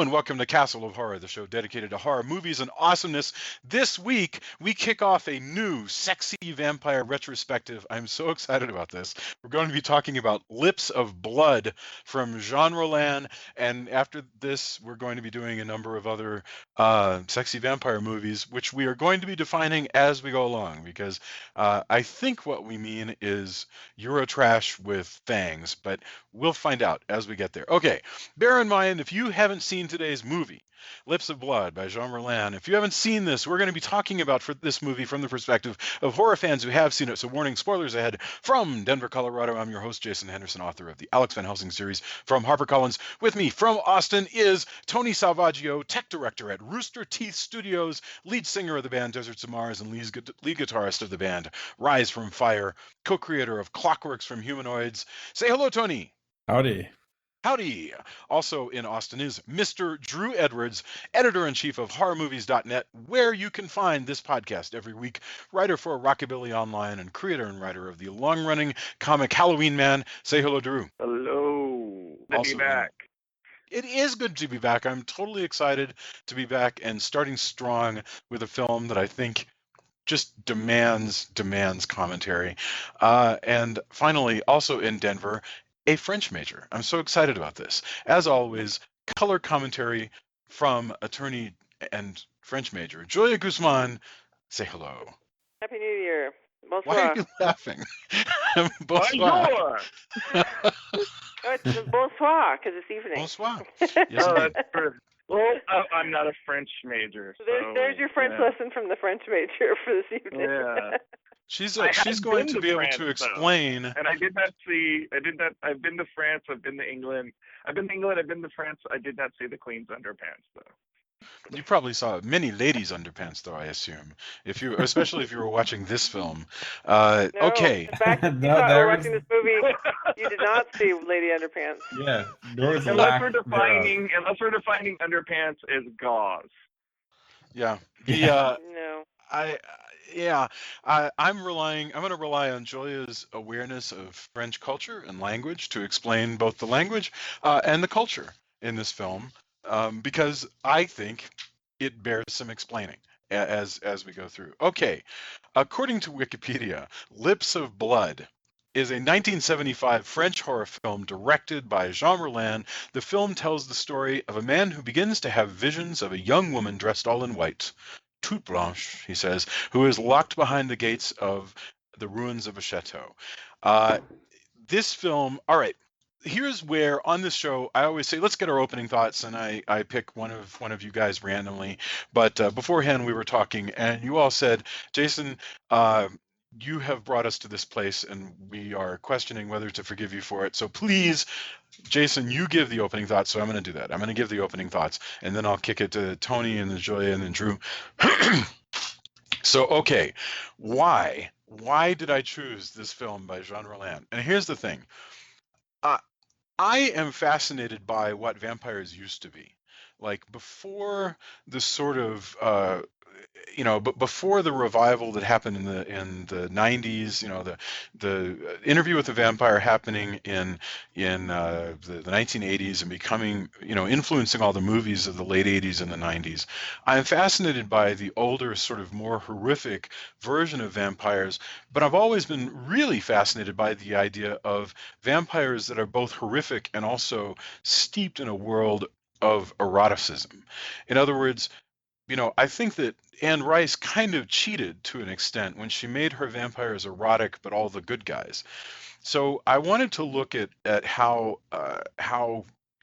and welcome to Castle of Horror, the show dedicated to horror movies and awesomeness. This week, we kick off a new sexy vampire retrospective. I'm so excited about this. We're going to be talking about Lips of Blood from Jean Rollin, and after this, we're going to be doing a number of other sexy vampire movies, which we are going to be defining as we go along, because I think what we mean is Eurotrash with fangs, but we'll find out as we get there. Okay, bear in mind, if you haven't seen today's movie, Lips of Blood by Jean Rollin, if you haven't seen this, we're going to be talking about for this movie from the perspective of horror fans who have seen it. So warning, spoilers ahead. From Denver, Colorado, I'm your host, Jason Henderson, author of the Alex Van Helsing series from HarperCollins. With me from Austin is Tony Salvaggio, tech director at Rooster Teeth Studios, lead singer of the band Deserts of Mars, and lead guitarist of the band Rise from Fire, co-creator of Clockworks from Humanoids. Say hello, Tony. Howdy. Howdy. Also in Austin is Mr. Drew Edwards, editor-in-chief of horrormovies.net, where you can find this podcast every week, writer for Rockabilly Online and creator and writer of the long-running comic Halloween Man. Say hello, Drew. Hello. Good to be back. It is good to be back. I'm totally excited to be back and starting strong with a film that I think just demands commentary. And finally, also in Denver, a French major. I'm so excited about this. As always, color commentary from attorney and French major Julia Guzman. Say hello. Happy New Year. Bonsoir. Why are you laughing? Bonsoir. Oh, it's bonsoir because it's evening. Bonsoir. Yes, that's true. Well, I'm not a French major. So, there's your French lesson from the French major for this evening. Yeah. She's going to be able to explain. Though. And I did not see. I've been to France. I've been to England. I've been to France. I did not see the Queen's underpants though. You probably saw many ladies' underpants, though, I assume. Especially if you were watching this film. No, Okay. In fact, you were watching this movie. You did not see lady underpants. Yeah. Unless we're defining underpants as gauze. Yeah. No. I'm going to rely on Julia's awareness of French culture and language to explain both the language and the culture in this film, because I think it bears some explaining as we go through. Okay, according to Wikipedia, Lips of Blood is a 1975 French horror film directed by Jean Rollin. The film tells the story of a man who begins to have visions of a young woman dressed all in white, toute blanche, he says, who is locked behind the gates of the ruins of a chateau. This film, all right, here's where on this show I always say, let's get our opening thoughts, and I pick one of you guys randomly. But beforehand we were talking, and you all said, Jason, you have brought us to this place, and we are questioning whether to forgive you for it. So please, Jason, you give the opening thoughts. So I'm going to do that. I'm going to give the opening thoughts, and then I'll kick it to Tony and then Julia and then Drew. So, okay, why did I choose this film by Jean Rollin? And here's the thing. I am fascinated by what vampires used to be. Like before the sort of but before the revival that happened in the 90s, the Interview with the Vampire happening in the 1980s and becoming, influencing all the movies of the late 80s and the 90s. I'm fascinated by the older, sort of more horrific version of vampires, but I've always been really fascinated by the idea of vampires that are both horrific and also steeped in a world of eroticism. In other words, I think that Anne Rice kind of cheated to an extent when she made her vampires erotic, but all the good guys. So I wanted to look at how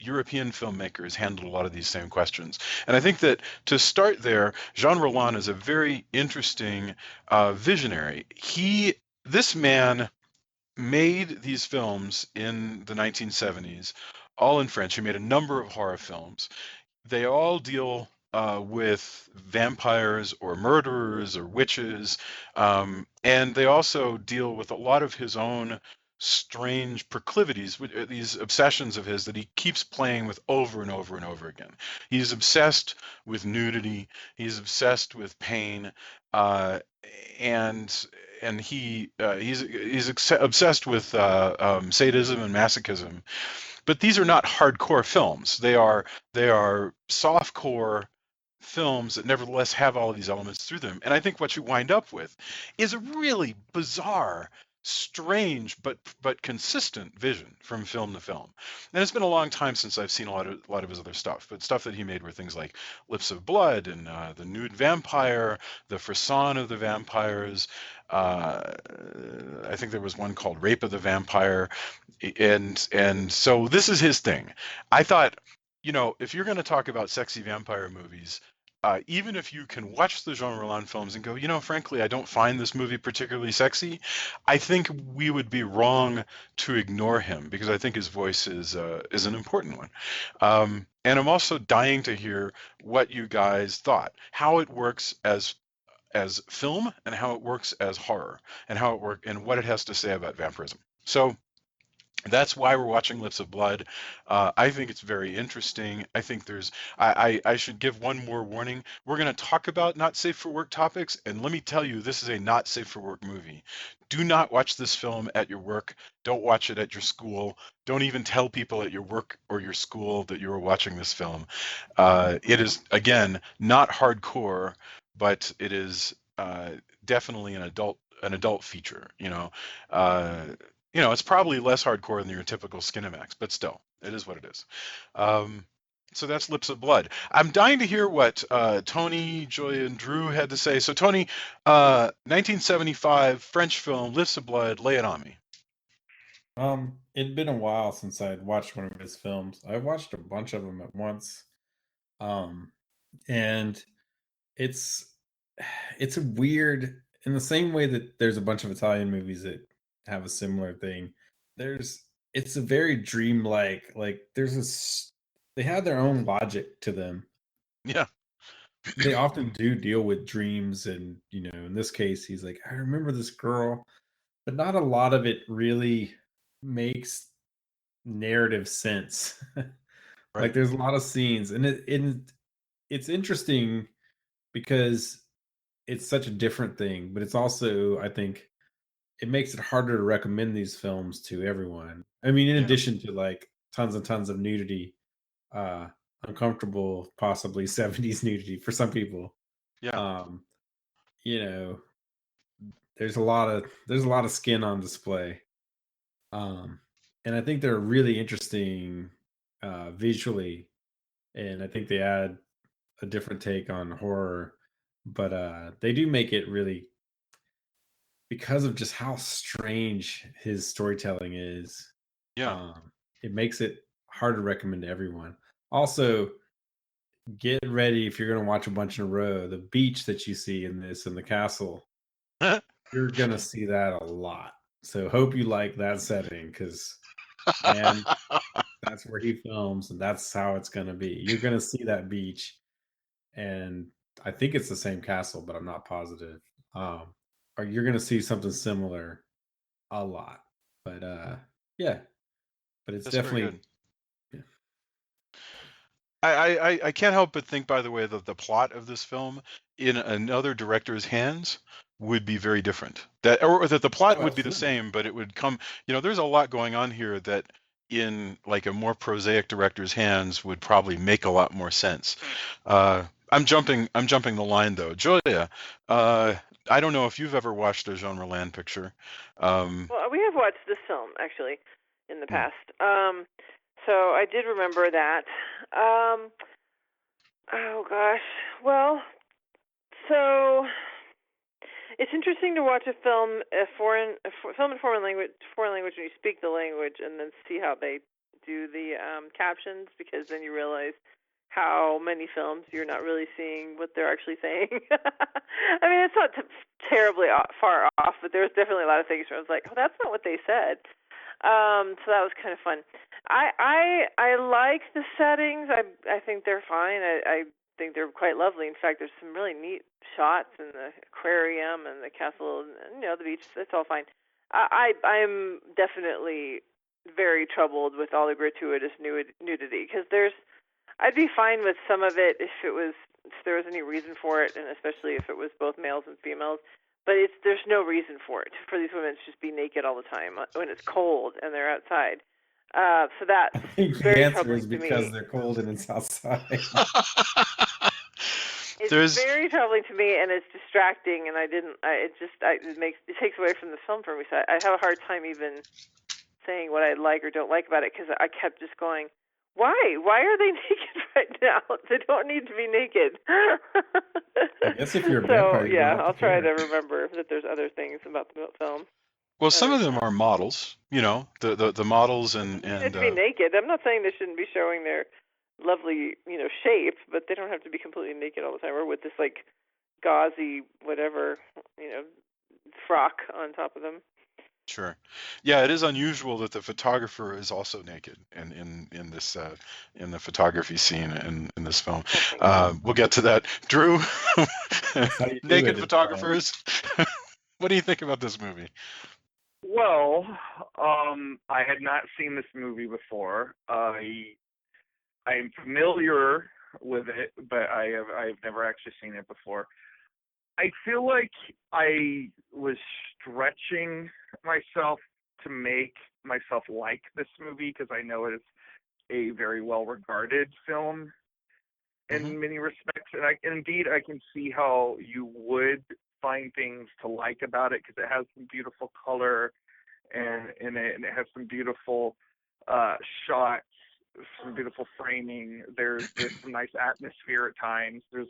European filmmakers handled a lot of these same questions. And I think that to start there, Jean Rollin is a very interesting visionary. This man made these films in the 1970s, all in French. He made a number of horror films. They all deal with vampires or murderers or witches, and they also deal with a lot of his own strange proclivities, these obsessions of his that he keeps playing with over and over and over again. He's obsessed with nudity. He's obsessed with pain, and and he's obsessed with sadism and masochism. But these are not hardcore films. They are softcore films that nevertheless have all of these elements through them. And I think what you wind up with is a really bizarre, strange, but consistent vision from film to film. And it's been a long time since I've seen a lot of his other stuff, but stuff that he made were things like Lips of Blood and The Nude Vampire, The Frisson of the Vampires. Uh, I think there was one called Rape of the Vampire, and so this is his thing. I thought, if you're going to talk about sexy vampire movies, even if you can watch the Jean Rollin films and go, frankly, I don't find this movie particularly sexy, I think we would be wrong to ignore him because I think his voice is an important one. And I'm also dying to hear what you guys thought, how it works as film and how it works as horror and how it work and what it has to say about vampirism. So that's why we're watching Lips of Blood. I think it's very interesting. I think I should give one more warning. We're going to talk about not safe for work topics, and let me tell you, this is a not safe for work movie. Do not watch this film at your work. Don't watch it at your school. Don't even tell people at your work or your school that you are watching this film. It is, again, not hardcore, but it is definitely an adult feature. It's probably less hardcore than your typical Skinemax, but still, it is what it is. Um, so that's Lips of Blood. I'm dying to hear what Tony, Joy, and Drew had to say. So Tony, 1975 French film, Lips of Blood. Lay it on me. It'd been a while since I'd watched one of his films. I watched a bunch of them at once. Um, and it's it's a weird in the same way that there's a bunch of Italian movies that have a similar thing. There's it's a very dreamlike, like they have their own logic to them. Yeah, They often do deal with dreams, and in this case he's like, I remember this girl, but not a lot of it really makes narrative sense. Like right. there's a lot of scenes, and it's interesting because it's such a different thing, but it's also, I think, it makes it harder to recommend these films to everyone. I mean, in Yeah, addition to like tons and tons of nudity, uh uncomfortable, possibly 70s nudity for some people. yeah, Um, you know, there's a lot of skin on display. Um, and I think they're really interesting visually, and I think they add a different take on horror, but they do make it really, because of just how strange his storytelling is. yeah. um it makes it hard to recommend to everyone. Also, get ready, if you're going to watch a bunch in a row, the beach that you see in this and the castle, you're going to see that a lot. So hope you like that setting, because man, that's where he films, and that's how it's going to be. You're going to see that beach, and I think it's the same castle, but I'm not positive. Or you're going to see something similar a lot. But yeah, but it's That's very definitely, good. yeah. I can't help but think, by the way, that the plot of this film in another director's hands would be very different. Or that the plot Oh, would be the absolutely. same, but it would come. There's a lot going on here that in like a more prosaic director's hands would probably make a lot more sense. I'm jumping the line though. Julia, I don't know if you've ever watched a Jean Rollin picture. Um, Well, we have watched this film actually in the hmm, past, so I did remember that. Um, oh gosh, well, so it's interesting to watch film in foreign language when you speak the language, and then see how they do the captions, because then you realize how many films you're not really seeing what they're actually saying. I mean, it's not terribly far off, but there's definitely a lot of things where I was like, oh, that's not what they said. So that was kind of fun. I like the settings. I think they're fine. I think they're quite lovely. In fact, there's some really neat shots in the aquarium and the castle and the beach. It's all fine. I'm definitely very troubled with all the gratuitous nudity, because I'd be fine with some of it if there was any reason for it, and especially if it was both males and females. but there's no reason for these women to just be naked all the time when it's cold and they're outside. So that's I think the very answer troubling is to because me. they're cold and it's outside. It's very troubling to me, and it's distracting, and it takes away from the film for me. So I have a hard time even saying what I like or don't like about it, because I kept just going, why are they naked right now? They don't need to be naked. I guess if you're a vampire, you don't have to I'll try to care. remember that there's other things about the film. Well, some of them are models, the models They and don't have to be naked. I'm not saying they shouldn't be showing their lovely, shape, but they don't have to be completely naked all the time, or with this like gauzy whatever, frock on top of them. Sure. Yeah, it is unusual that the photographer is also naked in this in the photography scene in this film. We'll get to that. Drew, naked photographers. What do you think about this movie? Well, I had not seen this movie before. I am familiar with it, but I've never actually seen it before. I feel like I was stretching myself to make myself like this movie, because I know it is a very well-regarded film in many respects, and indeed I can see how you would find things to like about it, because it has some beautiful color and it has some beautiful shots, some beautiful framing. There's some nice atmosphere at times. There's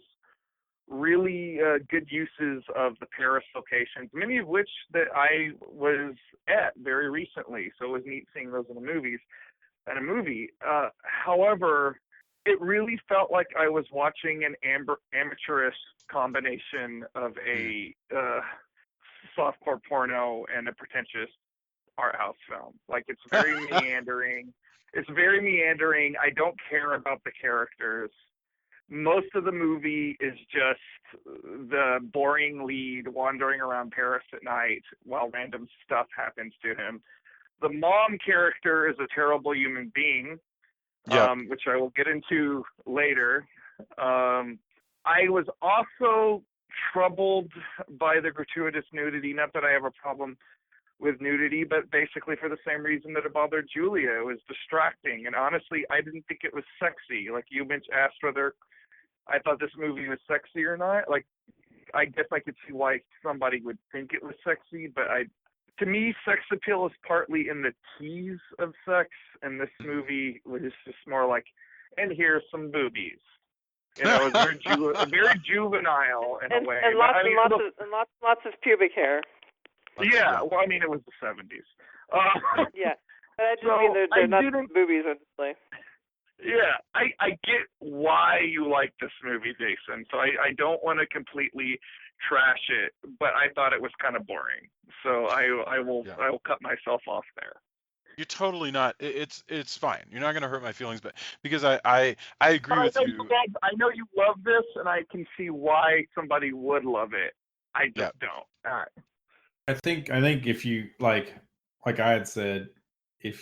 really good uses of the Paris locations, many of which that I was at very recently. So it was neat seeing those in a movie. However, it really felt like I was watching an amateurish combination of a softcore porno and a pretentious art house film. Like, it's very meandering. I don't care about the characters. Most of the movie is just the boring lead wandering around Paris at night while random stuff happens to him. The mom character is a terrible human being, which I will get into later. I was also troubled by the gratuitous nudity. Not that I have a problem with nudity, but basically for the same reason that it bothered Julia. It was distracting, and honestly, I didn't think it was sexy. Like, you asked whether I thought this movie was sexy or not. Like, I guess I could see why somebody would think it was sexy, but to me, sex appeal is partly in the tease of sex, and this movie was just more like, and here's some boobies. It's very juvenile in a way. And lots of pubic hair. Yeah, well, I mean, it was the 70s. Yeah, but I just mean they're not boobies, honestly. Yeah, I get why you like this movie, Jason. So I don't want to completely trash it, but I thought it was kind of boring. So I will cut myself off there. You're totally not. It's fine. You're not going to hurt my feelings, but because I agree with you. I know you love this, and I can see why somebody would love it. I just don't. All right. I think if you like I had said, if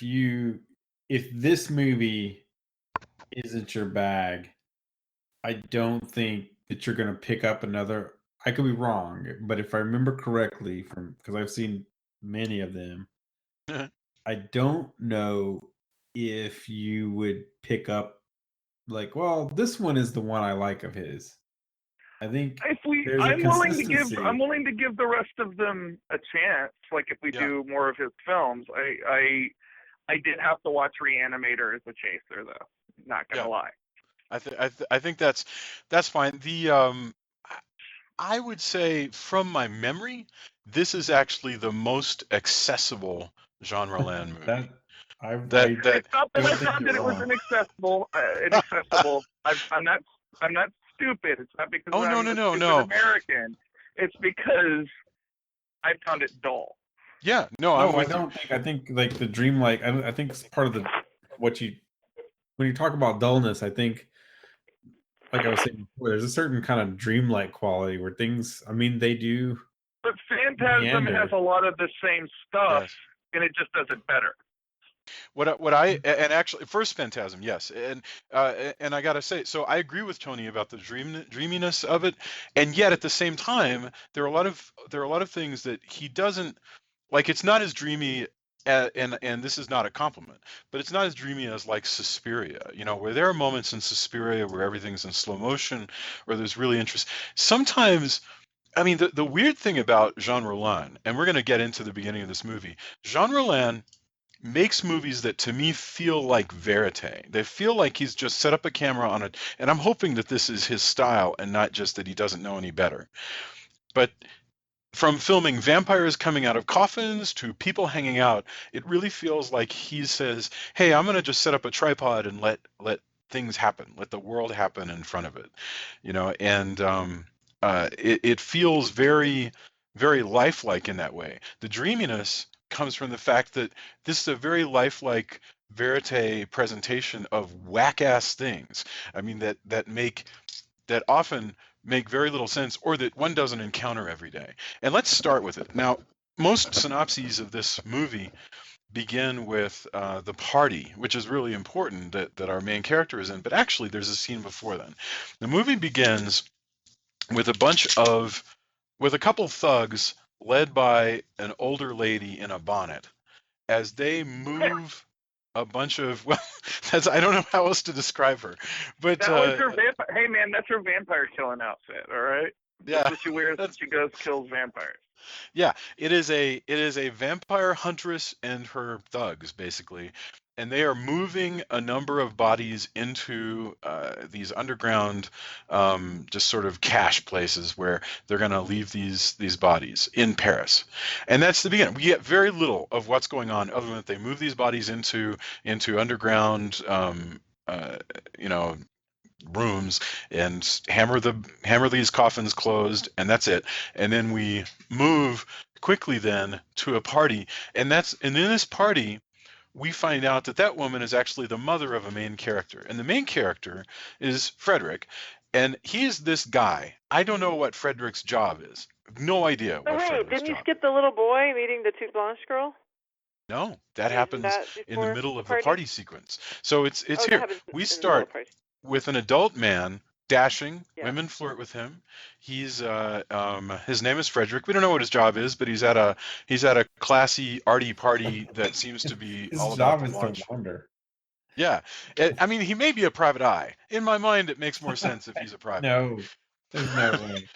this movie isn't your bag, I don't think that you're going to pick up another. I could be wrong, but if I remember correctly, because I've seen many of them, I don't know if you would pick up this one is the one I like of his. I think I'm willing to give the rest of them a chance. Like, if we do more of his films, I did have to watch Reanimator as a chaser, though. Not gonna lie. I think that's fine. I would say, from my memory, this is actually the most accessible Jean Rollin movie. I thought that it was inaccessible. I'm not stupid. It's not because I'm a stupid American. It's because I found it dull. Yeah, I don't think. I think like the dreamlike. I think it's part of when you talk about dullness. I think, like I was saying before, there's a certain kind of dreamlike quality where things. I mean, they do. But Phantasm has a lot of the same stuff, and it just does it better. And actually first Phantasm, yes, and I gotta say, so I agree with Tony about the dreaminess of it, and yet at the same time there are a lot of things that he doesn't like. It's not as dreamy. And this is not a compliment, but it's not as dreamy as like Suspiria, where there are moments in Suspiria where everything's in slow motion, where there's really interest. Sometimes, I mean, the weird thing about Jean Rollin, and we're going to get into the beginning of this movie, Jean Rollin makes movies that to me feel like verite. They feel like he's just set up a camera on it, and I'm hoping that this is his style and not just that he doesn't know any better. But from filming vampires coming out of coffins to people hanging out, it really feels like he says, "Hey, I'm going to just set up a tripod and let things happen, let the world happen in front of it," and it feels very, very lifelike in that way. The dreaminess comes from the fact that this is a very lifelike verite presentation of whack-ass things. I mean, that often make very little sense, or that one doesn't encounter every day. And let's start with it. Now, most synopses of this movie begin with the party, which is really important that our main character is in, but actually there's a scene before then. The movie begins with a couple thugs led by an older lady in a bonnet as they move a bunch of, well, I don't know how else to describe her, but that was her vampire. Hey man, that's her vampire killing outfit. All right. Yeah, that's what she wears when she goes kills vampires. Yeah, it is a vampire huntress and her thugs basically, and they are moving a number of bodies into these underground, just sort of cache places where they're going to leave these bodies in Paris, and that's the beginning. We get very little of what's going on other than that they move these bodies into underground, you know, rooms and hammer these coffins closed, and that's it. And then we move quickly then to a party, and in this party we find out that woman is actually the mother of a main character, and the main character is Frederick, and he's this guy. I don't know what Frederick's job is. No idea what Frederick's job. Didn't you skip the little boy meeting the Toute Blanche girl? No, that happens in the middle of the party sequence. So it's here. We start with an adult man dashing. Yeah. Women flirt with him. He's his name is Frederick. We don't know what his job is, but he's at a classy arty party that seems to be all about the launch. His job is to wander. Yeah, I mean, he may be a private eye. In my mind, it makes more sense if he's a private. No, there's no way.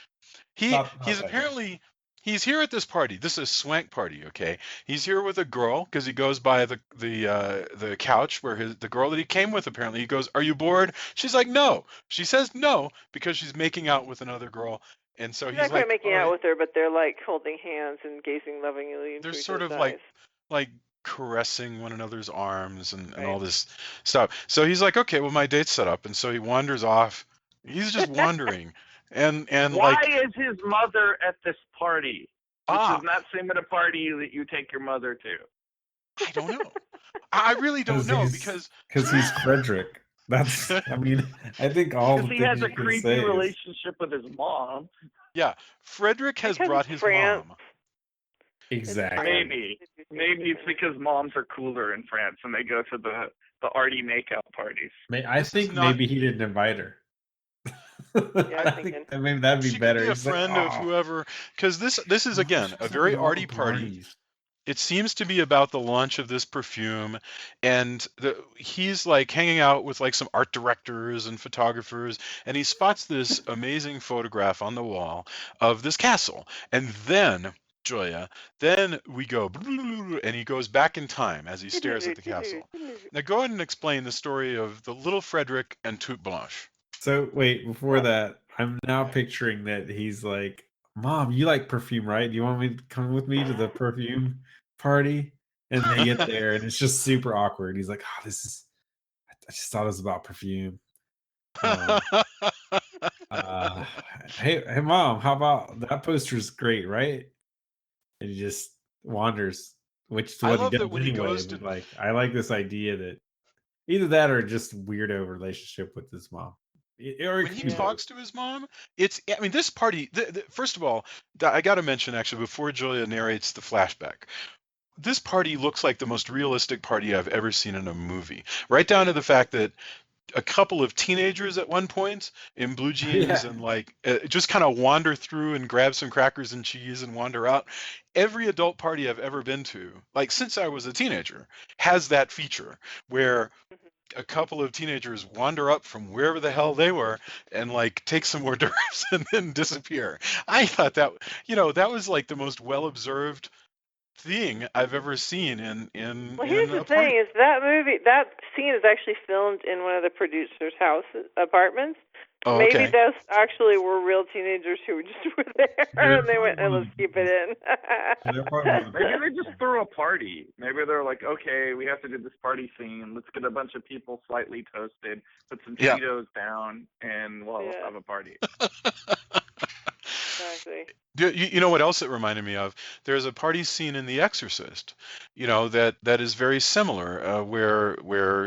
He's apparently. He's here at this party. This is a swank party, okay? He's here with a girl because he goes by the couch where the girl that he came with, apparently. He goes, "Are you bored?" She's like, "No." She says no because she's making out with another girl, and so he's not like, quite making out with her, but they're like holding hands and gazing lovingly into they're each sort of eyes. like caressing one another's arms and all this stuff. So he's like, "Okay, well, my date's set up," and so he wanders off. He's just wandering. And why is his mother at this party? This does not seem at a party that you take your mother to. I don't know. I really don't know because he's Frederick. That's. I mean, I think all the he has a creepy relationship with his mom. Yeah, Frederick has brought his mom. Exactly. Maybe it's because moms are cooler in France and they go to the arty makeout parties. I think maybe he didn't invite her. Yeah, I think maybe that'd be better. Be a friend of whoever, because this is again a very arty party. It seems to be about the launch of this perfume, and he's like hanging out with like some art directors and photographers, and he spots this amazing photograph on the wall of this castle, and then Joya, then we go, and he goes back in time as he stares at the castle. Now go ahead and explain the story of the little Frederick and Toute Blanche. So wait, before that, I'm now picturing that he's like, "Mom, you like perfume, right? Do you want me to come with me to the perfume party?" And they get there, and it's just super awkward. He's like, "Oh, I just thought it was about perfume." Hey, Mom, how about that poster's great, right? And he just wanders, which is what he does anyway. But like, I like this idea that either that or just weirdo relationship with his mom. When he talks to his mom, this party, first of all, I got to mention actually before Julia narrates the flashback, this party looks like the most realistic party I've ever seen in a movie. Right down to the fact that a couple of teenagers at one point in blue jeans Yeah. and like just kind of wander through and grab some crackers and cheese and wander out. Every adult party I've ever been to, like since I was a teenager, has that feature where a couple of teenagers wander up from wherever the hell they were and like take some hors d'oeuvres and then disappear. I thought that, that was like the most well observed thing I've ever seen Well, here's in the a party. thing: is that scene is actually filmed in one of the producer's house apartments. Oh, Maybe okay. those actually were real teenagers who just were there, and they went, and let's keep it in. Maybe they just threw a party. Maybe they're like, okay, we have to do this party scene. Let's get a bunch of people slightly toasted, put some Yeah. Cheetos down, and let's have a party. Exactly. You know what else it reminded me of? There's a party scene in The Exorcist, that is very similar, where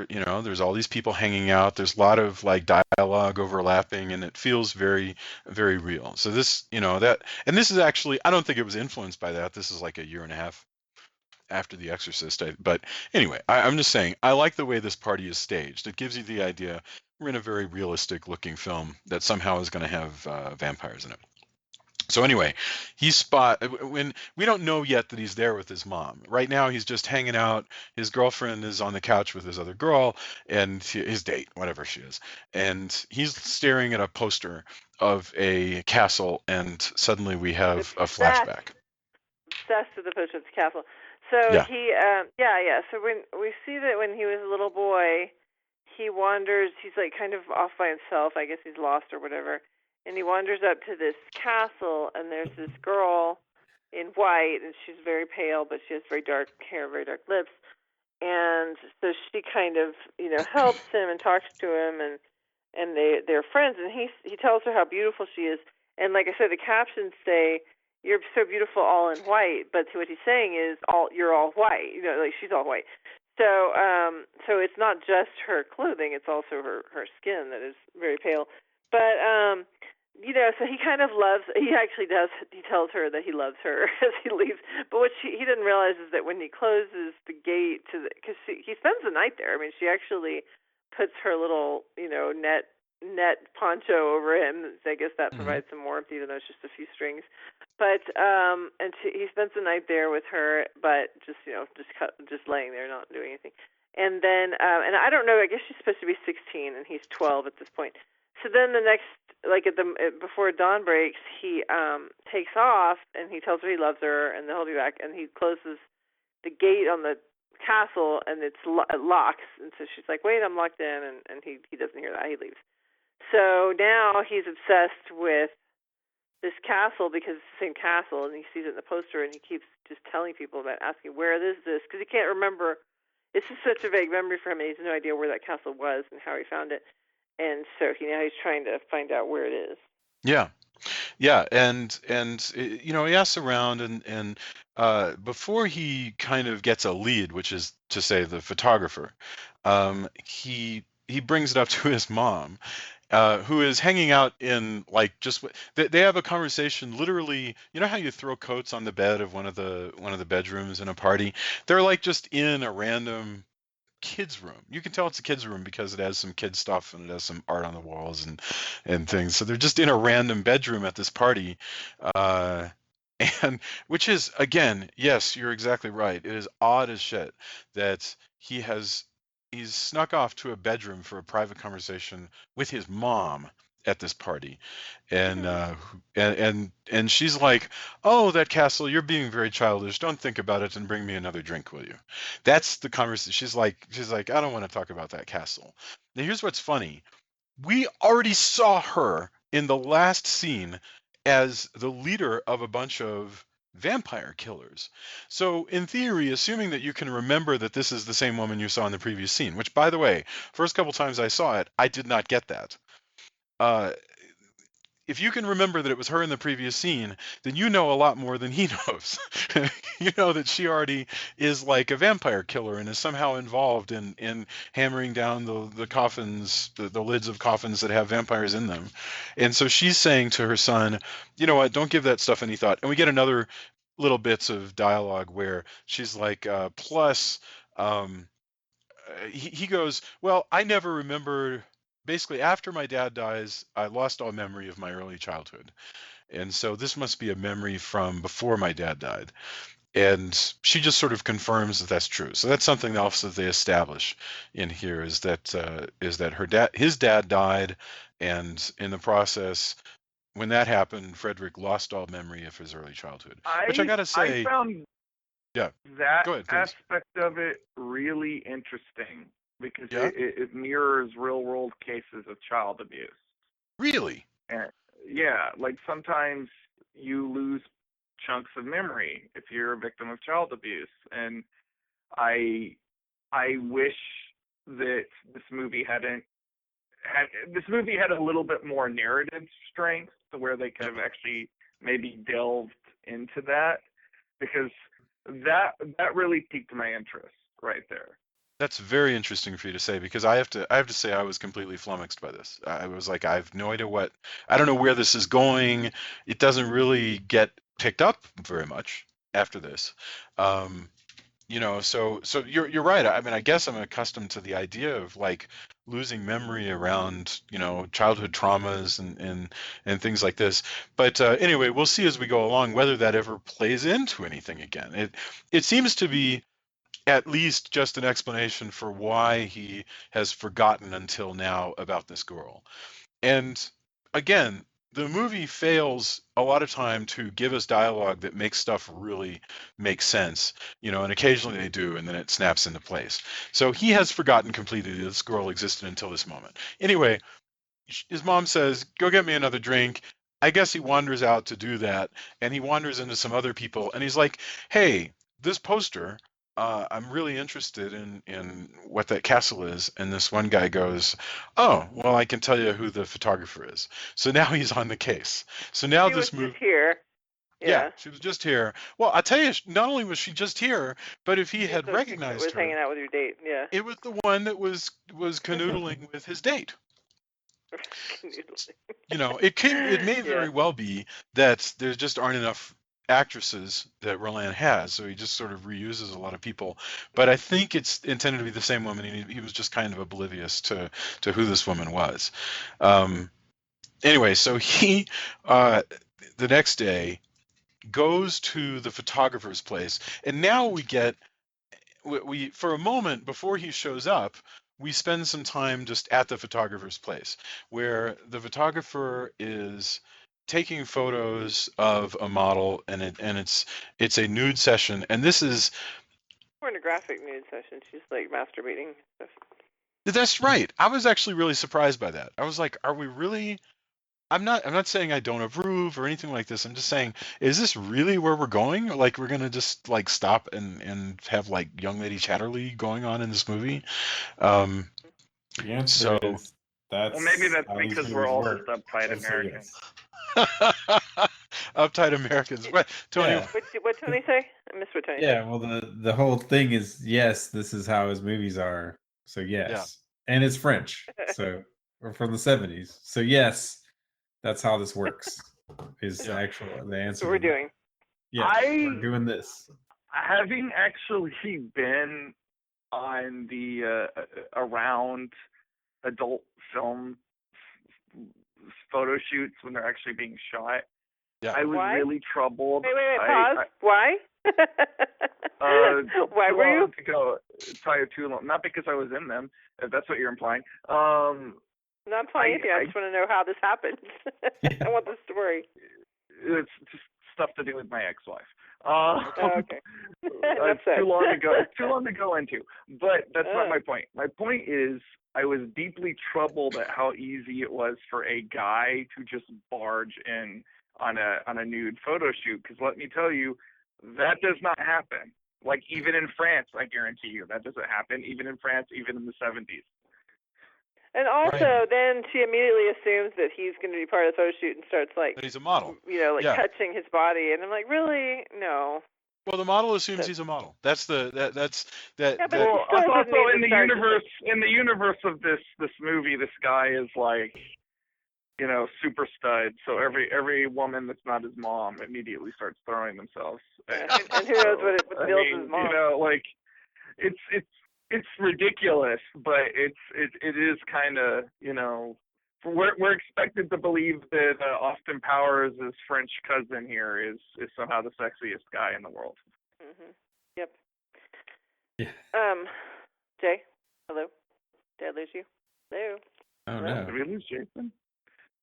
there's all these people hanging out. There's a lot of like dialogue overlapping, and it feels very, very real. So this, and this is actually, I don't think it was influenced by that. This is like a year and a half after The Exorcist. But anyway, I'm just saying, I like the way this party is staged. It gives you the idea we're in a very realistic looking film that somehow is going to have vampires in it. So anyway, when we don't know yet that he's there with his mom. Right now, he's just hanging out. His girlfriend is on the couch with his other girl and his date, whatever she is. And he's staring at a poster of a castle, and suddenly we have a flashback. Obsessed with the poster of the castle. So Yeah. So when we see that when he was a little boy, he wanders. He's like kind of off by himself. I guess he's lost or whatever. And he wanders up to this castle, and there's this girl in white, and she's very pale, but she has very dark hair, very dark lips. And so she kind of, helps him and talks to him, and they're friends. And he tells her how beautiful she is. And like I said, the captions say, "You're so beautiful, all in white." But what he's saying is, you're all white. Like she's all white. So it's not just her clothing; it's also her skin that is very pale. But so he kind of loves. He actually does. He tells her that he loves her as he leaves. But what he didn't realize is that when he closes the gate because he spends the night there. I mean, she actually puts her little net poncho over him. I guess that provides some warmth, even though it's just a few strings. But he spends the night there with her, but just laying there, not doing anything. And then and I don't know. I guess she's supposed to be 16, and he's 12 at this point. So then the next, before dawn breaks, he takes off, and he tells her he loves her, and then he'll be back, and he closes the gate on the castle, and it locks, and so she's like, "Wait, I'm locked in," and he doesn't hear that. He leaves. So now he's obsessed with this castle because it's the same castle, and he sees it in the poster, and he keeps just telling people about asking, "Where is this?" Because he can't remember. It's just such a vague memory for him, and he has no idea where that castle was and how he found it. And so now he's trying to find out where it is. Yeah. And he asks around, and before he kind of gets a lead, which is to say the photographer, he brings it up to his mom, who is hanging out in they have a conversation literally. You know how you throw coats on the bed of one of the bedrooms in a party? They're like just in a random kids room. You can tell it's a kids room because it has some kid stuff and it has some art on the walls and things. So they're just in a random bedroom at this party, and which is, again, yes, you're exactly right. It is odd as shit that he's snuck off to a bedroom for a private conversation with his mom at this party, and and she's like, "Oh, that castle, you're being very childish. Don't think about it and bring me another drink, will you?" That's the conversation. She's like, "I don't want to talk about that castle." Now here's what's funny. We already saw her in the last scene as the leader of a bunch of vampire killers. So in theory, assuming that you can remember that this is the same woman you saw in the previous scene, which, by the way, first couple times I saw it, I did not get that. If you can remember that it was her in the previous scene, then you know a lot more than he knows. You know that she already is like a vampire killer and is somehow involved in hammering down the coffins, the lids of coffins that have vampires in them. And so she's saying to her son, "You know what, don't give that stuff any thought." And we get another little bits of dialogue where she's like, plus, he goes, well, I never remember. Basically, after my dad dies, I lost all memory of my early childhood. And so this must be a memory from before my dad died. And she just sort of confirms that that's true. So that's something else that they establish in here is that his dad died, and in the process, when that happened, Frederick lost all memory of his early childhood. Which I gotta I say, found yeah, that go ahead, please. aspect of it really interesting because Yeah, it mirrors real world cases of child abuse. really. And yeah, like sometimes you lose chunks of memory if you're a victim of child abuse, and I I wish that this movie had a little bit more narrative strength to where they could have actually maybe delved into that, because that really piqued my interest right there. That's very interesting for you to say because I have to say I was completely flummoxed by this. I was like, I have no idea I don't know where this is going. It doesn't really get picked up very much after this. Um, so you're right. I mean, I guess I'm accustomed to the idea of like losing memory around, childhood traumas and things like this. But anyway, we'll see as we go along whether that ever plays into anything again. It seems to be at least just an explanation for why he has forgotten until now about this girl. And again, the movie fails a lot of time to give us dialogue that makes stuff really make sense, and occasionally they do, and then it snaps into place. So he has forgotten completely that this girl existed until this moment. Anyway, his mom says, "Go get me another drink." I guess he wanders out to do that, and he wanders into some other people, and he's like, "Hey, this poster, I'm really interested in what that castle is." And this one guy goes, "Oh, well, I can tell you who the photographer is." So now he's on the case. So now She was this movie. just here. Yeah, she was just here. Well, I tell you, not only was she just here, but if he She had was recognized hanging her, out with your date. Yeah. it was the one that was canoodling with his date. It may Yeah. very well be that there just aren't enough actresses that Roland has, so he just sort of reuses a lot of people. But I think it's intended to be the same woman. He was just kind of oblivious to who this woman was. Anyway, so he the next day goes to the photographer's place, and now we get we for a moment before he shows up, we spend some time just at the photographer's place, where the photographer is taking photos of a model, and it's a nude session, and this is Pornographic nude session. She's like masturbating. that's right. I was actually really surprised by that. I was like, are we really? I'm not saying I don't approve or anything like this. I'm just saying, is this really where we're going? Like we're gonna just like stop and have like young lady Chatterley going on in this movie? The answer So is that's Well, maybe that's how these because we're movies all work. just uptight So Americans. uptight Americans. What, Tony? Yeah. What Tony say? I missed what Tony said. Yeah, well, the whole thing is yes, this is how his movies are. So yes, and it's French, so or from the 70s. So yes, that's how this works. Is Yeah. actual the answer? That's what we're to that. doing. Yeah, we're doing this. Having actually been on the around adult film photo shoots when they're actually being shot, Yeah. I was Why? really troubled. Wait, pause. Why? Why Too were you? long to go, probably too long. Not because I was in them, if that's what you're implying. Not implying anything. I just want to know how this happened. I want the story. It's just stuff to do with my ex-wife. Oh, okay. It's too long to go. It's too long to go into. But that's not my point. My point is, I was deeply troubled at how easy it was for a guy to just barge in on a nude photo shoot. Because let me tell you, that does not happen. Like even in France, I guarantee you, that doesn't happen. Even in France, even in the 70s. And also, then she immediately assumes that he's going to be part of the photo shoot and starts like, That he's a model. touching his body, and I'm like, really? No. Well, the model assumes he's a model. That's that. Yeah, but Well, still also didn't in the even start universe of this movie, this guy is like super stud. So every woman that's not his mom immediately starts throwing themselves. And who knows what builds his mom? Like it's ridiculous, but it is kind of, we're expected to believe that Austin Powers' French cousin here is somehow the sexiest guy in the world. Mm-hmm. Yep. Yeah. Jay, hello. Did I lose you? Hello. Oh no. Did we lose Jason?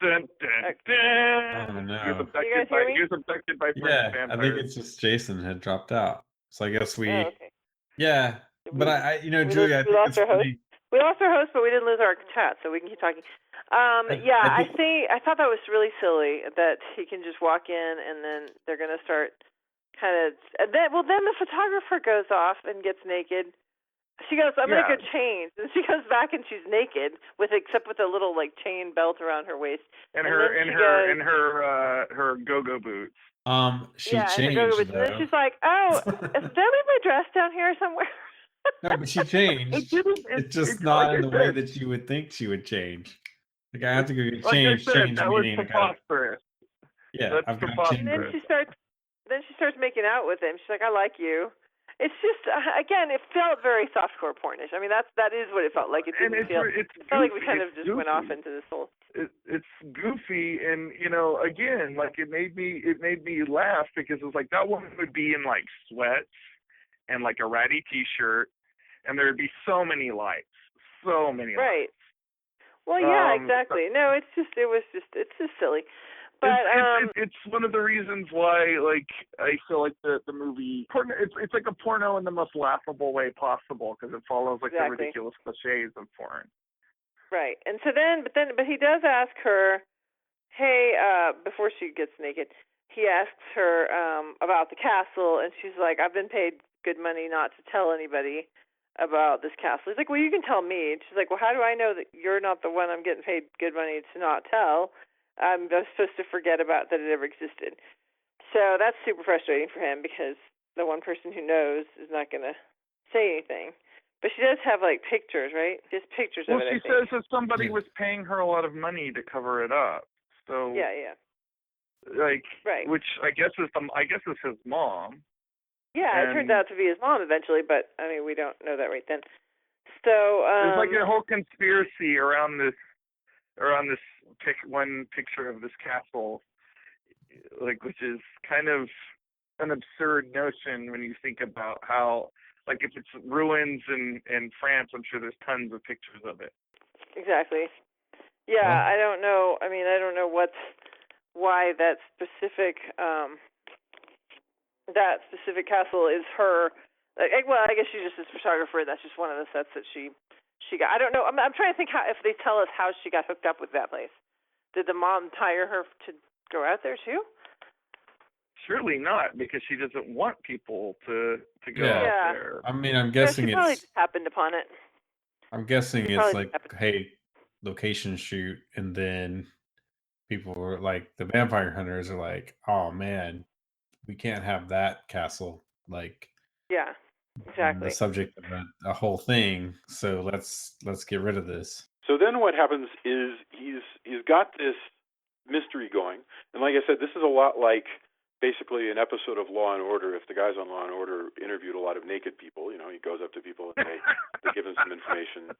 Dun, dun, dun. Oh no. He was abducted by French vampires. I think it's just Jason had dropped out. So I guess we. Oh, okay. Yeah, but I Julia, I think it's funny. We lost our host, but we didn't lose our chat, so we can keep talking. I thought that was really silly that he can just walk in and then they're going to start kind of. Then the photographer goes off and gets naked. She goes, I'm going to go change. And she goes back and she's naked except with a little chain belt around her waist. And her go-go boots. She changed. And her go-go boots. And then she's like, oh, did I leave my dress down here somewhere? No, but she changed. It's just not in the way that you would think she would change. Like I have to go get changed. That was preposterous. Yeah, that's preposterous. And then she starts making out with him. She's like, I like you. It's just again, it felt very softcore pornish. I mean, that is what it felt like. It didn't feel. It felt like we kind of just went off into this whole. It's goofy, and again, it made me laugh because it was like that woman would be in sweats and a ratty T-shirt, and there would be so many lights. Right. Well, yeah, exactly. No, it's just silly. But it's one of the reasons why I feel like the movie it's like a porno in the most laughable way possible because it follows the ridiculous cliches of porn. Right. And so but he does ask her, hey, before she gets naked, he asks her about the castle, and she's like, I've been paid good money not to tell anybody about this castle. He's like, well, you can tell me. And she's like, well, how do I know that you're not the one I'm getting paid good money to not tell? I'm supposed to forget about that it ever existed. So that's super frustrating for him because the one person who knows is not going to say anything. But she does have pictures, right? Just pictures of it. Well, she says that somebody was paying her a lot of money to cover it up. So yeah. Right. Which I guess is his mom. Yeah, it turns out to be his mom eventually, but I mean we don't know that right then. So there's a whole conspiracy around this one picture of this castle, which is kind of an absurd notion when you think about how, if it's ruins in France, I'm sure there's tons of pictures of it. Exactly. Yeah, I don't know. I mean, I don't know why that specific castle is her. Well, I guess she's just a photographer. That's just one of the sets that she got. I don't know. I'm trying to think if they tell us how she got hooked up with that place. Did the mom hire her to go out there too? Surely not, because she doesn't want people to go out there. I mean, I'm guessing she probably just happened upon it. I'm guessing it's hey, location shoot, and then people were the vampire hunters are like, oh man, we can't have that castle. Yeah. Exactly. The subject of a whole thing, so let's get rid of this. So then what happens is he's got this mystery going, and like I said, this is a lot like basically an episode of Law and Order. If the guys on Law and Order interviewed a lot of naked people, he goes up to people and they give him some information.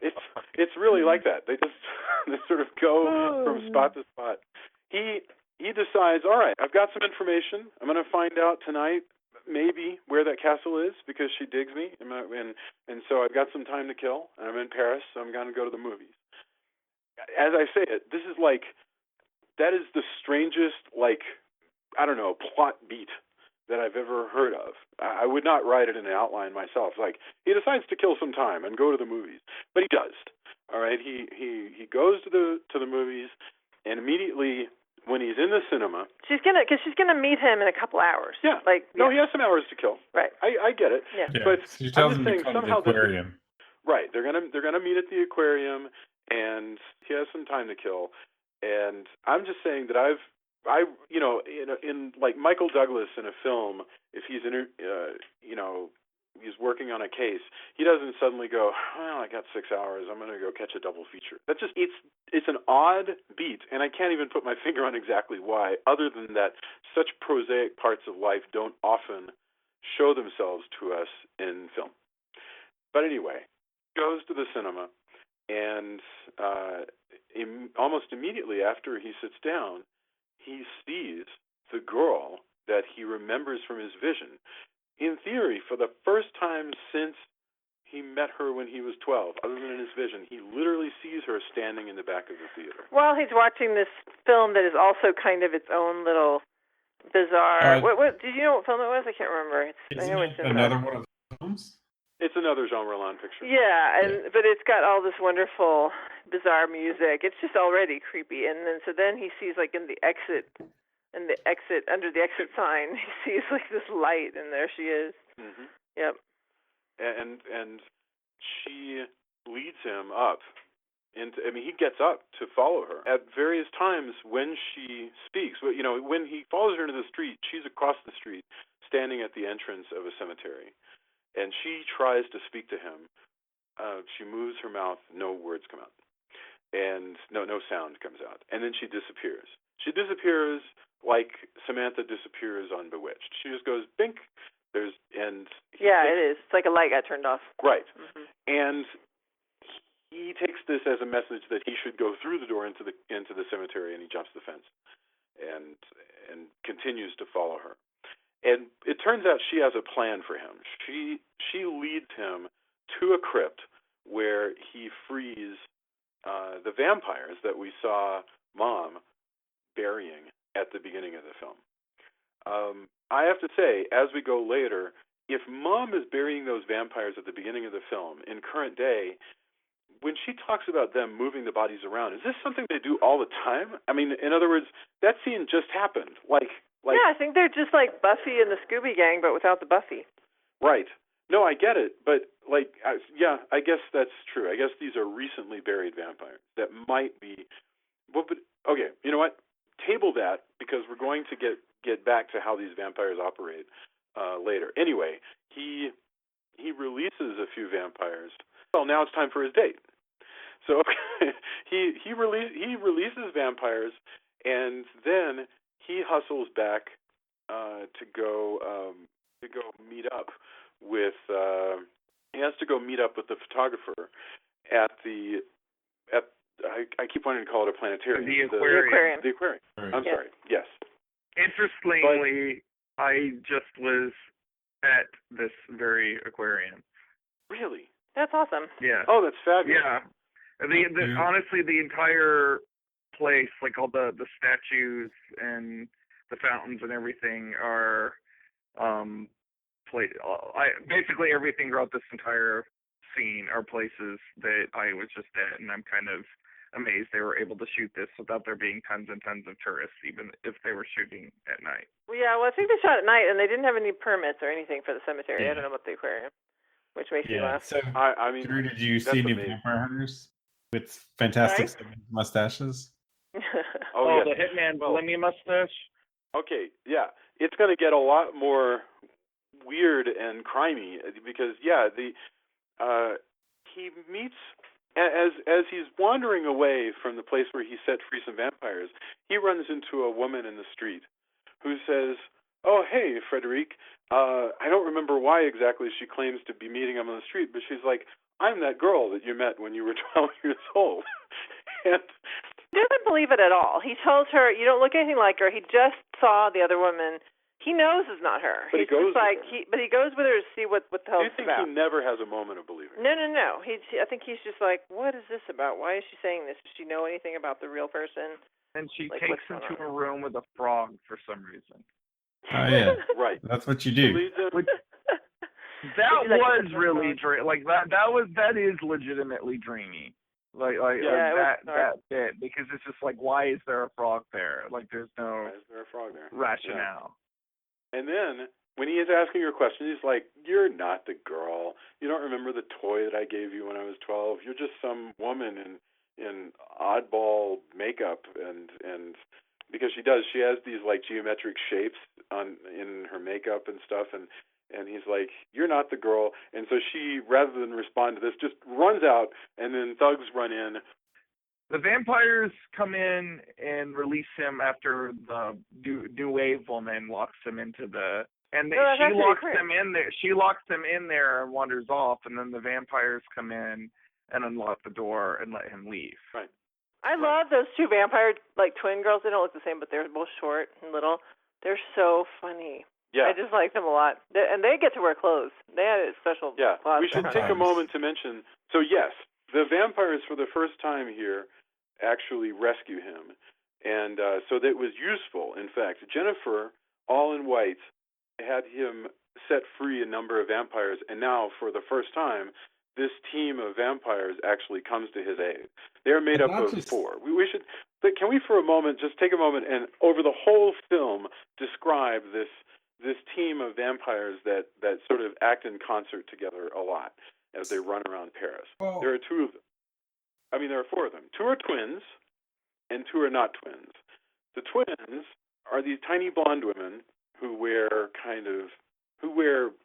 It's really like that. They just they sort of go from spot to spot. He decides, all right, I've got some information. I'm going to find out tonight maybe where that castle is because she digs me, and so I've got some time to kill, and I'm in Paris, so I'm going to go to the movies. As I say it, this is that is the strangest, I don't know, plot beat that I've ever heard of. I would not write it in an outline myself. He decides to kill some time and go to the movies, but he does. All right, he goes to the movies, and immediately when he's in the cinema, she's gonna meet him in a couple hours. Yeah. No, he has some hours to kill. Right. I get it. Yeah. But she tells I'm him just saying to come somehow to the aquarium. Right. They're gonna meet at the aquarium, and he has some time to kill. And I'm just saying that in Michael Douglas in a film, if he's he's working on a case, he doesn't suddenly go, well, I got 6 hours, I'm going to go catch a double feature. That's just, it's an odd beat, and I can't even put my finger on exactly why, other than that such prosaic parts of life don't often show themselves to us in film. But anyway, he goes to the cinema, and almost immediately after he sits down, he sees the girl that he remembers from his vision. In theory, for the first time since he met her when he was 12, other than in his vision, he literally sees her standing in the back of the theater. While he's watching this film that is also kind of its own little bizarre... What did you know what film it was? I can't remember. Isn't it another one of the films? It's another Jean Rollin picture. Yeah, but it's got all this wonderful, bizarre music. It's just already creepy. And then he sees, like, under the exit sign, he sees, like, this light, and there she is. Mm-hmm. Yep. And she leads him up. He gets up to follow her. At various times when she speaks, when he follows her into the street, she's across the street, standing at the entrance of a cemetery. And she tries to speak to him. She moves her mouth, no words come out. And no sound comes out. And then she disappears. She disappears like Samantha disappears on Bewitched. She just goes, bink. It is. It's like a light got turned off. Right. Mm-hmm. And he takes this as a message that he should go through the door into the cemetery, and he jumps the fence and continues to follow her. And it turns out she has a plan for him. She leads him to a crypt where he frees the vampires that we saw Mom burying at the beginning of the film. I have to say, as we go later, if Mom is burying those vampires at the beginning of the film, in current day, when she talks about them moving the bodies around, is this something they do all the time? I mean, in other words, that scene just happened. Yeah, I think they're just like Buffy and the Scooby Gang, but without the Buffy. Right. No, I get it, but I guess that's true. I guess these are recently buried vampires that might be. But okay, you know what? Table that, because we're going to get back to how these vampires operate later. Anyway, he releases a few vampires. Well, now it's time for his date. So he releases vampires, and then he hustles back to go meet up with. He has to go meet up with the photographer at I keep wanting to call it a planetarium. The aquarium. The aquarium. I'm sorry. Yes. Interestingly, I just was at this very aquarium. Really? That's awesome. Yeah. Oh, that's fabulous. Yeah. Honestly, the entire place, like all the statues and the fountains and everything, are basically everything throughout this entire scene are places that I was just at, and I'm kind of amazed they were able to shoot this without there being tons and tons of tourists, even if they were shooting at night. Well, yeah, I think they shot at night, and they didn't have any permits or anything for the cemetery. Yeah. I don't know about the aquarium, which makes me laugh. So, I mean, Drew, did you see any vampire hunters with fantastic mustaches? Oh, yes. The hitman blimmy mustache? Okay, yeah. It's going to get a lot more weird and crimey because, he meets... As he's wandering away from the place where he set free some vampires, he runs into a woman in the street who says, "Oh, hey, Frederic, I don't remember why exactly she claims to be meeting him on the street, but she's like, I'm that girl that you met when you were 12 years old." And he doesn't believe it at all. He tells her, "You don't look anything like her." He just saw the other woman. He knows it's not her. But he goes with her. But he goes with her to see what the hell it's about. Do you think he never has a moment of believing? No. I think he's just like, what is this about? Why is she saying this? Does she know anything about the real person? And she takes him to a room with a frog for some reason. Oh yeah, right. That's what you do. That was really that is legitimately dreamy. That bit, because it's just like, why is there a frog there? Like, there's no rationale. And then when he is asking her questions, he's like, "You're not the girl. You don't remember the toy that I gave you when I was 12. You're just some woman in oddball makeup." And because she has these like geometric shapes in her makeup and stuff, and And he's like, "You're not the girl." And so she, rather than respond to this, just runs out, and then thugs run in. The vampires come in and release him after the new wave woman locks him into the. And she locks them in there. She locks them in there and wanders off, and then the vampires come in and unlock the door and let him leave. Right. I love those two vampire twin girls. They don't look the same, but they're both short and little. They're so funny. Yeah. I just like them a lot. And they get to wear clothes. They had a special class. We should take a moment to mention, so yes, the vampires for the first time here actually rescue him. And so that was useful. In fact, Jennifer, all in white, had him set free a number of vampires, and now, for the first time, this team of vampires actually comes to his aid. They're made up of four. We should, can we for a moment just take a moment and over the whole film describe this team of vampires that sort of act in concert together a lot as they run around Paris. Well, there are two of them. I mean, there are four of them. Two are twins, and two are not twins. The twins are these tiny blonde women who wear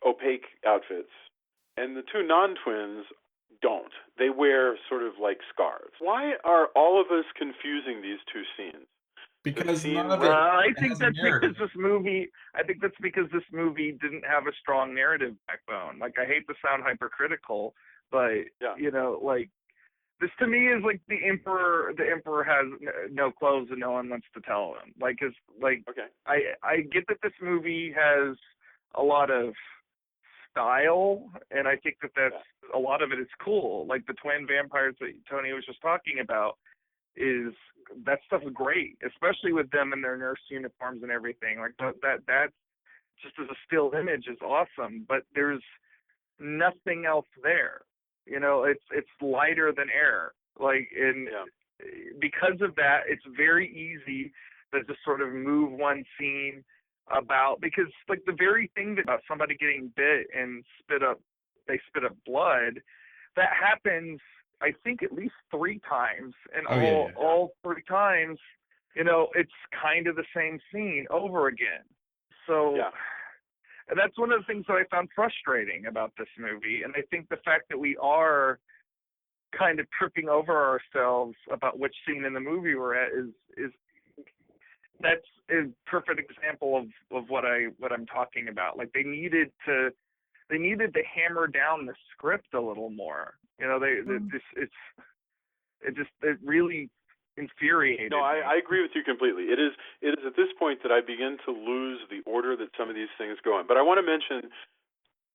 opaque outfits, and the two non-twins don't. They wear sort of like scarves. Why are all of us confusing these two scenes? Because none of it. I think that's because this movie. I think that's because this movie didn't have a strong narrative backbone. Like, I hate to sound hypercritical, but this to me is like the emperor. The emperor has no clothes and no one wants to tell him. Okay. I get that this movie has a lot of style, and I think that's a lot of it is cool. Like the twin vampires that Tony was just talking about, that stuff is great, especially with them in their nurse uniforms and everything. Like that just as a still image is awesome, but there's nothing else there. It's lighter than air. Because of that, it's very easy to just sort of move one scene about, because the very thing about somebody getting bit and they spit up blood, that happens I think at least 3 times, and all 3 times, it's kind of the same scene over again. So and that's one of the things that I found frustrating about this movie, and I think the fact that we are kind of tripping over ourselves about which scene in the movie we're at is that's a perfect example of what I'm talking about. Like they needed to hammer down the script a little more. It really infuriated. No, I agree with you completely. It is at this point that I begin to lose the order that some of these things go in. But I want to mention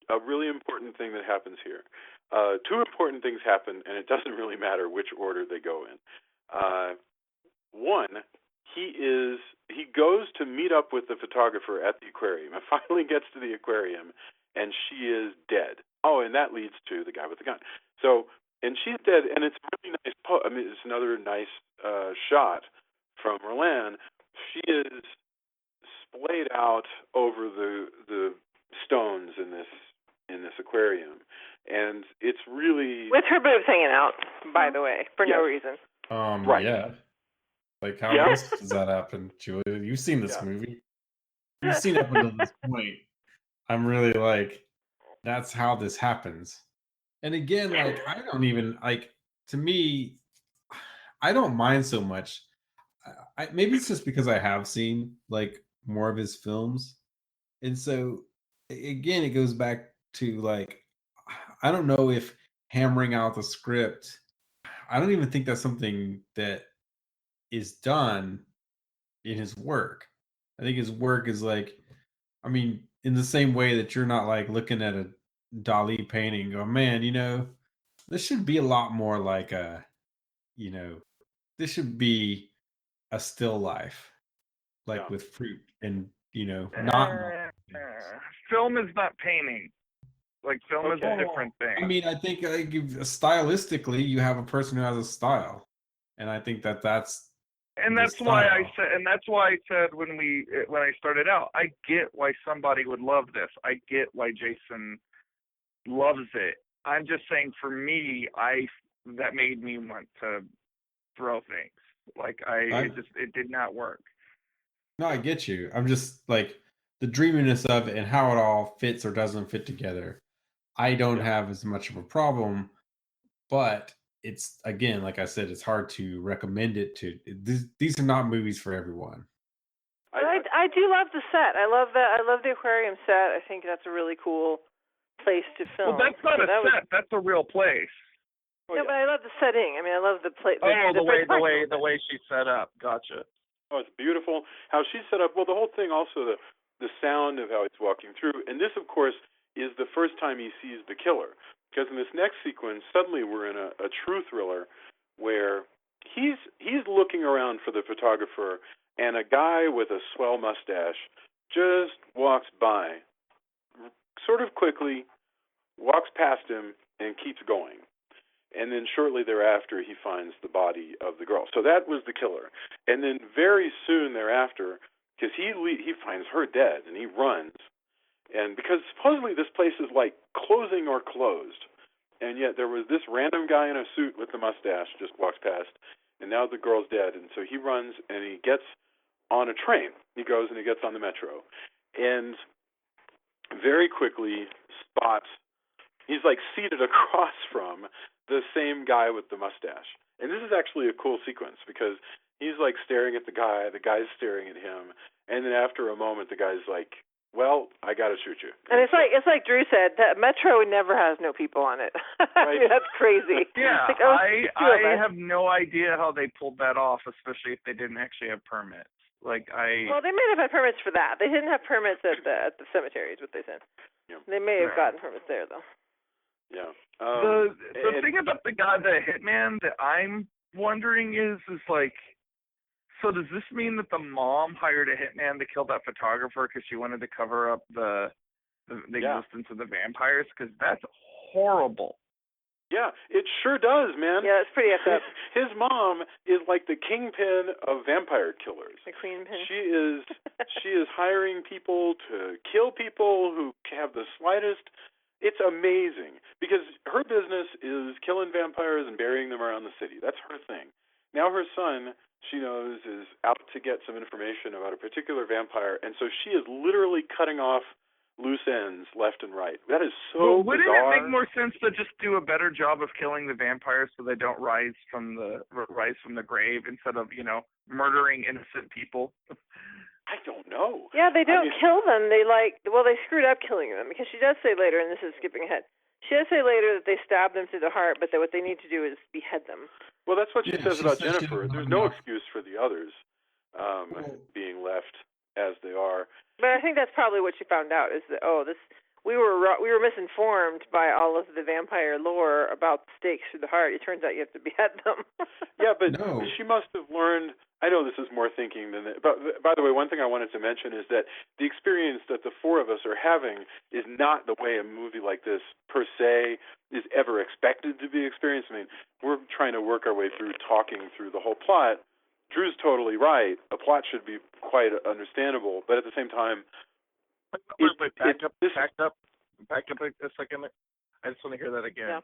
a really important thing that happens here. 2 important things happen, and it doesn't really matter which order they go in. One, he goes to meet up with the photographer at the aquarium and finally gets to the aquarium, and she is dead. Oh, and that leads to the guy with the gun. So, and she's dead, and it's really nice. It's another nice shot from Rollin. She is splayed out over the stones in this aquarium, and it's really with her boobs hanging out, by the way, for no reason. Right. Yeah. Like, how else does that happen, Julia? You've seen this movie. You've seen it up until this point. I'm really like, that's how this happens. And again, like, I don't even, like, to me, I don't mind so much. Maybe it's just because I have seen, like, more of his films. And so, again, it goes back to, like, I don't know if hammering out the script, I don't even think that's something that is done in his work. I think his work is like, I mean, in the same way that you're not like looking at a Dali painting and go, man, this should be a lot more like this should be a still life, like with fruit and, not film is not painting. Like film is a different thing. I mean, I think stylistically, you have a person who has a style, and I think that's. And that's why I said when I started out, I get why somebody would love this. I get why Jason loves it. I'm just saying, for me, that made me want to throw things. Like it did not work. No, I get you. I'm just like, the dreaminess of it and how it all fits or doesn't fit together, I don't have as much of a problem. But it's, again, like I said, it's hard to recommend it to. These are not movies for everyone. I do love the set. I love the aquarium set. I think that's a really cool place to film. Well, that's not a set. That's a real place. No, but I love the setting. I mean, I love the place. The way she's set up. Gotcha. Oh, it's beautiful how she's set up. Well, the whole thing, also the sound of how he's walking through, and this, of course, is the first time he sees the killer. Because in this next sequence, suddenly we're in a true thriller where he's looking around for the photographer, and a guy with a swell mustache just walks by, sort of quickly, walks past him, and keeps going. And then shortly thereafter, he finds the body of the girl. So that was the killer. And then very soon thereafter, because he finds her dead, and he runs. And because supposedly this place is like closing or closed, and yet there was this random guy in a suit with the mustache just walks past, and now the girl's dead. And so he runs, and he gets on a train. He goes and he gets on the metro, and very quickly spots, he's like seated across from the same guy with the mustache. And this is actually a cool sequence because he's like staring at the guy's staring at him, and then after a moment the guy's like, well, I got to shoot you. And it's like Drew said, that Metro never has no people on it. I mean, that's crazy. Yeah, like, I have no idea how they pulled that off, especially if they didn't actually have permits. Well, they may have had permits for that. They didn't have permits at the cemetery, is what they said. Yeah. They may have gotten permits there, though. Yeah. The thing about the guy, the hitman, that I'm wondering is like, so does this mean that the mom hired a hitman to kill that photographer because she wanted to cover up the existence of the vampires? Because that's horrible. Yeah, it sure does, man. Yeah, it's pretty effed up. His mom is like the kingpin of vampire killers. The queenpin. She is hiring people to kill people who have the slightest. It's amazing because her business is killing vampires and burying them around the city. That's her thing. Now her son, she knows, is out to get some information about a particular vampire, and so she is literally cutting off loose ends left and right. That is so wouldn't bizarre. it make more sense to just do a better job of killing the vampires so they don't rise from the grave instead of murdering innocent people? I don't know. Yeah, they don't kill them. They screwed up killing them because she does say later, and this is skipping ahead. She does say later that they stabbed them through the heart, but that what they need to do is behead them. Well, that's what she says about Jennifer. There's no excuse for the others being left as they are. But I think that's probably what she found out is that we were misinformed by all of the vampire lore about the stakes through the heart. It turns out you have to behead them. Yeah, but she must have learned. I know this is more thinking than that. But by the way, one thing I wanted to mention is that the experience that the four of us are having is not the way a movie like this per se is ever expected to be experienced. I mean, we're trying to work our way through talking through the whole plot. Drew's totally right. A plot should be quite understandable, but at the same time, back up a second. I just want to hear that again. Yeah.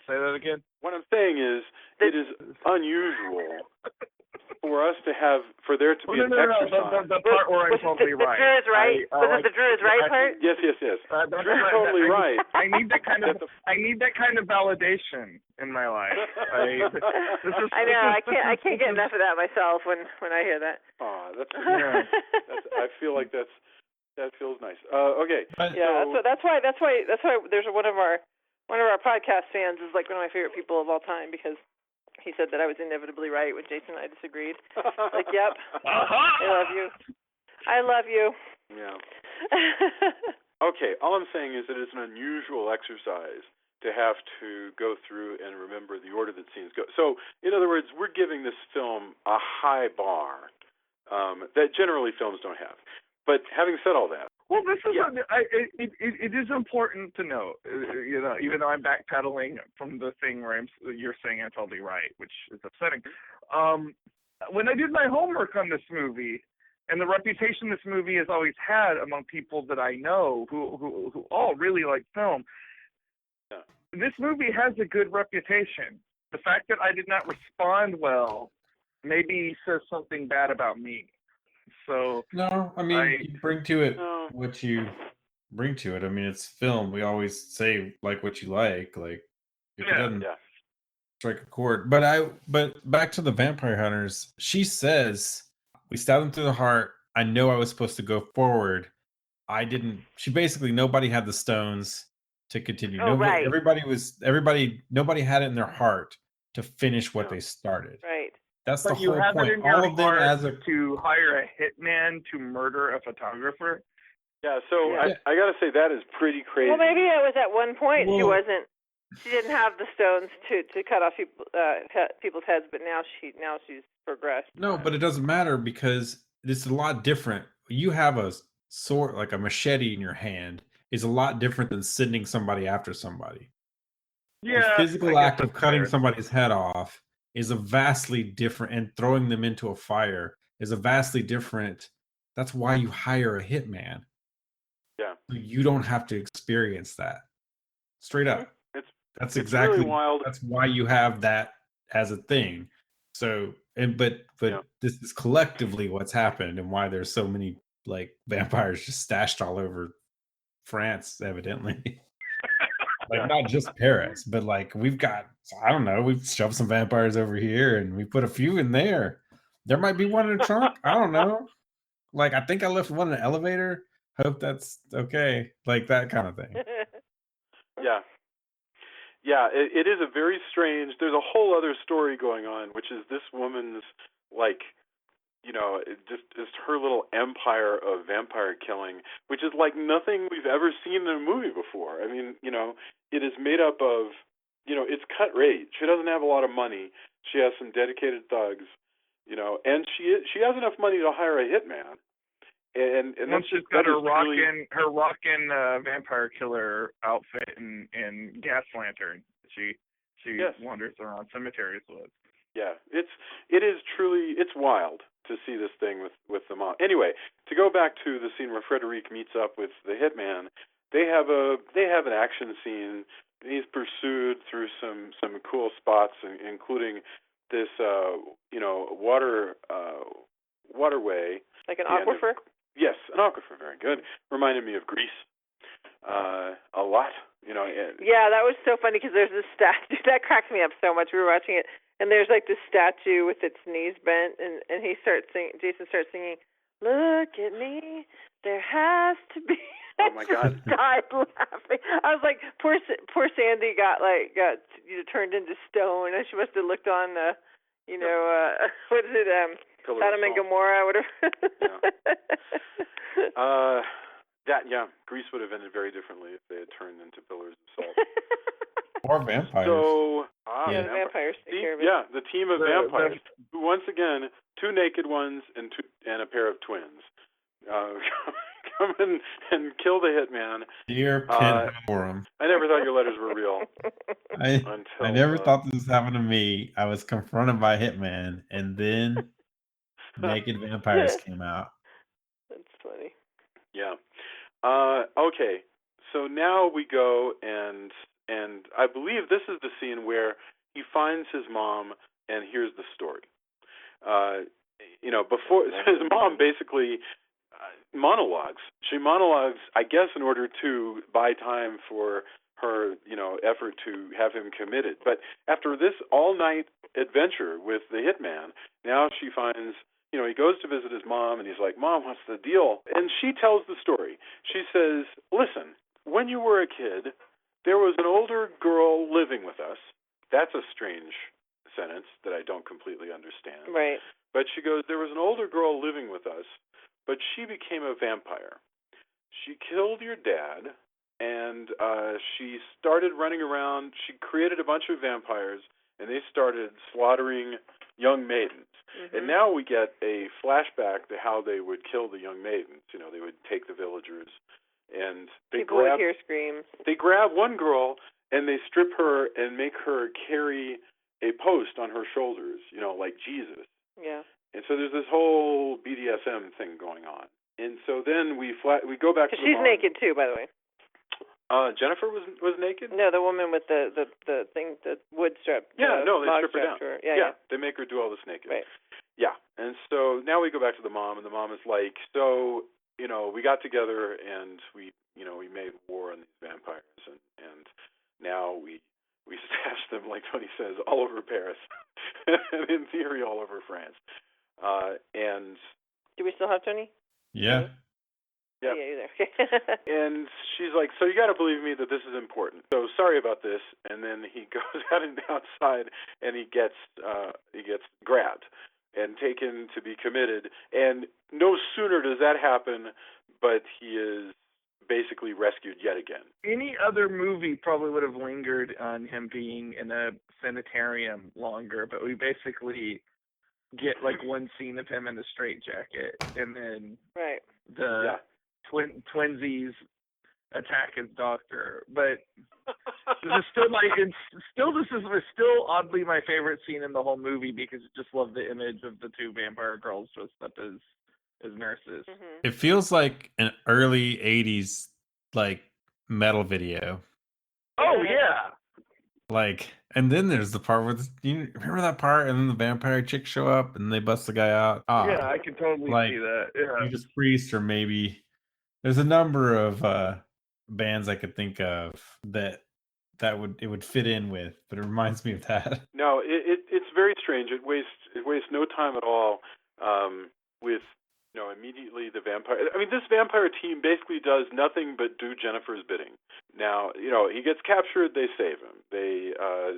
Say that again. What I'm saying is, it is unusual for there to be an exercise. The part where I'm totally right. The Drew is right. Was it the Drew is right part? Yes. Drew's totally right. I need that kind of validation in my life. I know. I can't get enough of that myself when I hear that. Oh, I feel like that feels nice. Okay. Yeah. So that's why there's one of our podcast fans is like one of my favorite people of all time because he said that I was inevitably right when Jason and I disagreed. Like, yep, I love you. Yeah. Okay, all I'm saying is that it's an unusual exercise to have to go through and remember the order that scenes go. So, in other words, we're giving this film a high bar that generally films don't have. But having said all that, well, this is it is important to note, even though I'm backpedaling from the thing where you're saying I'm totally right, which is upsetting. When I did my homework on this movie, and the reputation this movie has always had among people that I know who all really like film, this movie has a good reputation. The fact that I did not respond well maybe says something bad about me. So No, I mean, you bring to it No. what you bring to it. I mean, it's film. We always say like what you like. Like if it Yeah. doesn't Yeah. strike a chord. But back to the vampire hunters. She says we stabbed them through the heart. I know I was supposed to go forward. I didn't. She basically nobody had the stones to continue. Oh, right. Nobody had it in their heart to finish what Yeah. they started. Right. That's But the you whole have point. it in your All of them heart as a to hire a hitman to murder a photographer. Yeah. So Yeah. I got to say that is pretty crazy. Well, maybe it was at one point she Well- wasn't. She didn't have the stones to cut off people's heads, but now she's progressed. No, but it doesn't matter because it's a lot different. You have a sword, like a machete in your hand, is a lot different than sending somebody after somebody. Yeah, The physical I guess act of that's cutting fair. somebody's head off is a vastly different, and throwing them into a fire is a vastly different. That's why you hire a hitman. Yeah. So you don't have to experience that. Straight up. That's It's exactly really wild. That's why you have that as a thing. So, but Yeah. this is collectively what's happened and why there's so many like vampires just stashed all over France, evidently. Like Yeah. not just Paris, but like we've got, I don't know, we've shoved some vampires over here and we put a few in there. There might be one in the trunk. I don't know. Like I think I left one in the elevator. Hope that's okay. Like that kind of thing. Yeah. Yeah, it is a very strange. There's a whole other story going on, which is this woman's like, just her little empire of vampire killing, which is like nothing we've ever seen in a movie before. I mean, it is made up of, it's cut rate. She doesn't have a lot of money. She has some dedicated thugs, and she has enough money to hire a hitman. And Once that's she's got her really, rockin' vampire killer outfit and gas lantern, she Yes. wanders around cemeteries with. Yeah, it is truly, it's wild to see this thing with the mom. Anyway, to go back to the scene where Frederic meets up with the hitman, they have an action scene. He's pursued through some cool spots, including this waterway. Like an the end of- aquifer. Yes, an aquifer. Very good. Reminded me of Greece a lot. Yeah, that was so funny because there's this statue that cracked me up so much. We were watching it, and there's like this statue with its knees bent, and he starts singing. Jason starts singing, "Look at me, there has to be." Oh my God! I died laughing. I was like, poor Sandy got turned into stone, and she must have looked on what is it, Sodom and Gomorrah, whatever. Greece would have ended very differently if they had turned into pillars of salt. Or vampires. So, the vampires take care of it. Yeah, the team of vampires, who once again, two naked ones and a pair of twins, come in and kill the hitman. Dear Pen Forum. I never thought your letters were real. I never thought this was happening to me. I was confronted by Hitman, and then naked vampires came out. That's funny. Yeah. Okay. So now we go and I believe this is the scene where he finds his mom and hears the story. Before his mom basically monologues. She monologues, I guess, in order to buy time for her, effort to have him committed. But after this all-night adventure with the hitman, now she finds, he goes to visit his mom, and he's like, "Mom, what's the deal?" And she tells the story. She says, "Listen, when you were a kid, there was an older girl living with us." That's a strange sentence that I don't completely understand. Right. But she goes, "There was an older girl living with us, but she became a vampire. She killed your dad, and she started running around. She created a bunch of vampires, and they started slaughtering young maidens." Mm-hmm. And now we get a flashback to how they would kill the young maidens. They would take the villagers, and people would hear screams. They grab one girl, and they strip her and make her carry a post on her shoulders, like Jesus. Yeah. And so there's this whole BDSM thing going on. And so then we go back to the she's naked too, by the way. Jennifer was naked? No, the woman with the thing, the wood strip. Yeah, no, they strip her down. Yeah, they make her do all this naked. Right. Yeah, and so now we go back to the mom, and the mom is like, so, we got together and we made war on these vampires, and now we stashed them, like Tony says, all over Paris, and in theory all over France. And Do we still have Tony? Yeah. yeah, Oh, yeah, you're there. and she's like, so you got to believe me that this is important. So sorry about this. And then he goes out and outside, and he gets grabbed and taken to be committed. And no sooner does that happen, but he is basically rescued yet again. Any other movie probably would have lingered on him being in a sanitarium longer, but we basically get like one scene of him in a straitjacket, and then Right. the twinsies attack his doctor. But this is still this is still oddly my favorite scene in the whole movie, because I just love the image of the two vampire girls dressed up as nurses. Mm-hmm. It feels like an early 80s like metal video. Oh yeah. Like, and then there's the part where you remember that part, and then the vampire chicks show up and they bust the guy out. Yeah, I can totally see that. Yeah. Judas Priest, or maybe there's a number of bands I could think of that would fit in with, but it reminds me of that. No, it's very strange. It wastes no time at all with immediately the vampire. I mean, this vampire team basically does nothing but do Jennifer's bidding. Now, he gets captured, they save him.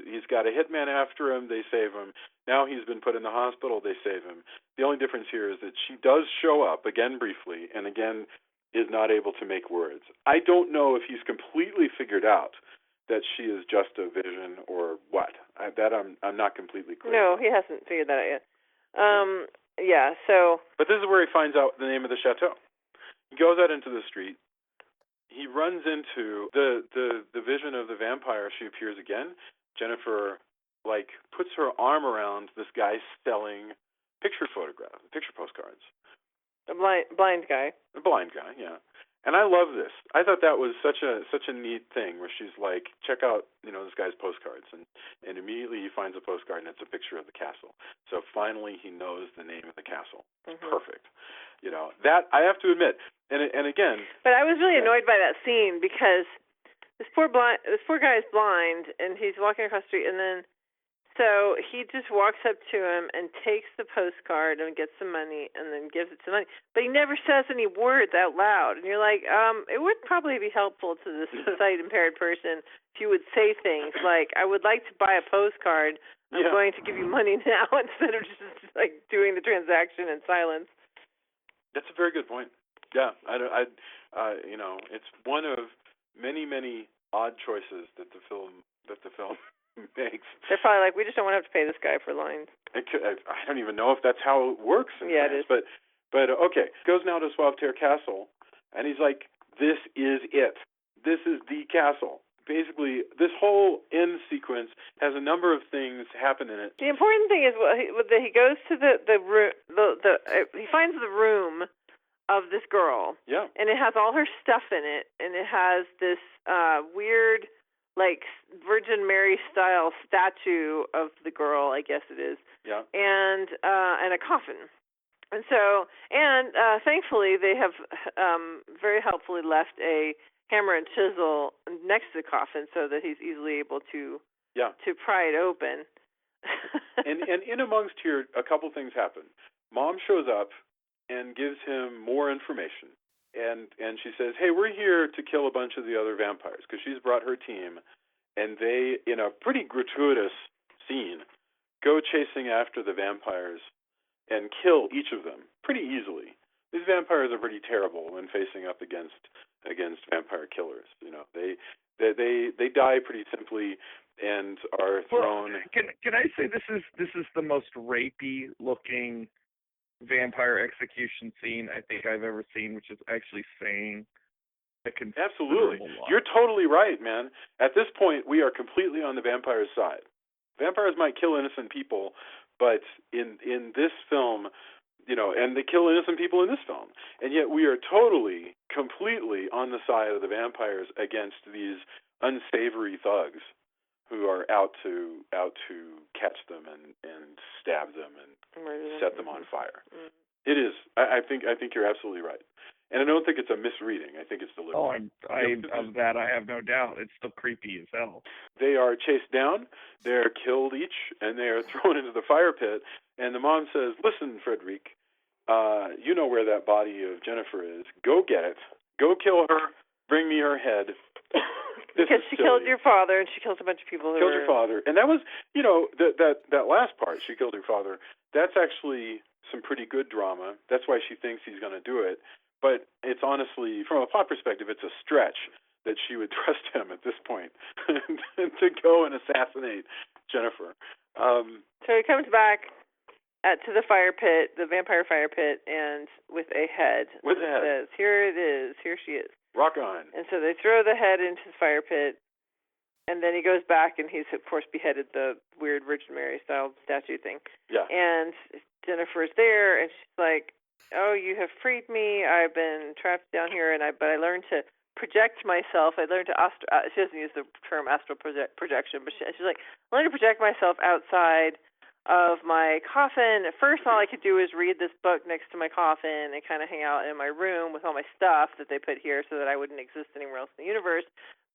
He's got a hitman after him, they save him. Now he's been put in the hospital, they save him. The only difference here is that she does show up again briefly, and again is not able to make words. I don't know if he's completely figured out that she is just a vision or what. I'm not completely clear. No, he hasn't figured that out yet. Yeah, so... But this is where he finds out the name of the chateau. He goes out into the street. He runs into the vision of the vampire. She appears again. Jennifer, puts her arm around this guy selling picture postcards. A blind guy. A blind guy, yeah. And I love this. I thought that was such a neat thing, where she's like, check out, this guy's postcards, and immediately he finds a postcard and it's a picture of the castle. So finally he knows the name of the castle. It's perfect. That I have to admit. And again. But I was really annoyed by that scene, because this poor guy is blind, and he's walking across the street, and then so he just walks up to him and takes the postcard and gets some money and then gives it to money. But he never says any words out loud. And you're like, it would probably be helpful to this sight-impaired person if you would say things like, I would like to buy a postcard. I'm going to give you money now, instead of just doing the transaction in silence. That's a very good point. Yeah, it's one of many, many odd choices that the film makes. They're probably like, we just don't want to have to pay this guy for lines. I don't even know if that's how it works in France. It is. But okay. Goes now to Sauveterre Castle, and he's like, this is it. This is the castle. Basically, this whole end sequence has a number of things happen in it. The important thing is that he goes to the room. He finds the room of this girl. Yeah. And it has all her stuff in it, and it has this weird, Virgin Mary style statue of the girl, I guess it is. Yeah. And a coffin. And so, thankfully, they have very helpfully left a hammer and chisel next to the coffin, so that he's easily able to pry it open. and in amongst here, a couple things happen. Mom shows up and gives him more information. And she says, hey, we're here to kill a bunch of the other vampires, because she's brought her team, and they, in a pretty gratuitous scene, go chasing after the vampires and kill each of them pretty easily. These vampires are pretty terrible when facing up against vampire killers. They die pretty simply and are thrown. Well, can I say this is the most rapey looking vampire execution scene I think I've ever seen, which is actually saying a Absolutely. lot. You're totally right, man. At this point, we are completely on the vampire's side. Vampires might kill innocent people, but in this film, and they kill innocent people in this film, and yet we are totally, completely on the side of the vampires against these unsavory thugs who are out to catch them and stab them and set them on fire. Mm-hmm. It is. I think you're absolutely right, and I don't think it's a misreading. I think it's deliberate. Oh, of that I have no doubt. It's still creepy as hell. They are chased down, they're killed each, and they are thrown into the fire pit. And the mom says, "Listen, Frederic, you know where that body of Jennifer is. Go get it. Go kill her. Bring me her head." Because she killed your father, and she killed a bunch of people. Killed your father, and that was, that last part. She killed her father. That's actually some pretty good drama. That's why she thinks he's going to do it. But it's honestly, from a plot perspective, it's a stretch that she would trust him at this point to go and assassinate Jennifer. So he comes back to the fire pit, the vampire fire pit, and with a head. With a head. Says, "Here it is. Here she is." Rock on. And so they throw the head into the fire pit, and then he goes back and he's, of course, beheaded the weird Virgin Mary style statue thing. Yeah. And Jennifer's there, and she's like, "Oh, you have freed me. I've been trapped down here, but I learned to project myself. I learned to she doesn't use the term astral projection, but she's like, I learned to project myself outside of my coffin. At first, all I could do was read this book next to my coffin and kind of hang out in my room with all my stuff that they put here so that I wouldn't exist anywhere else in the universe.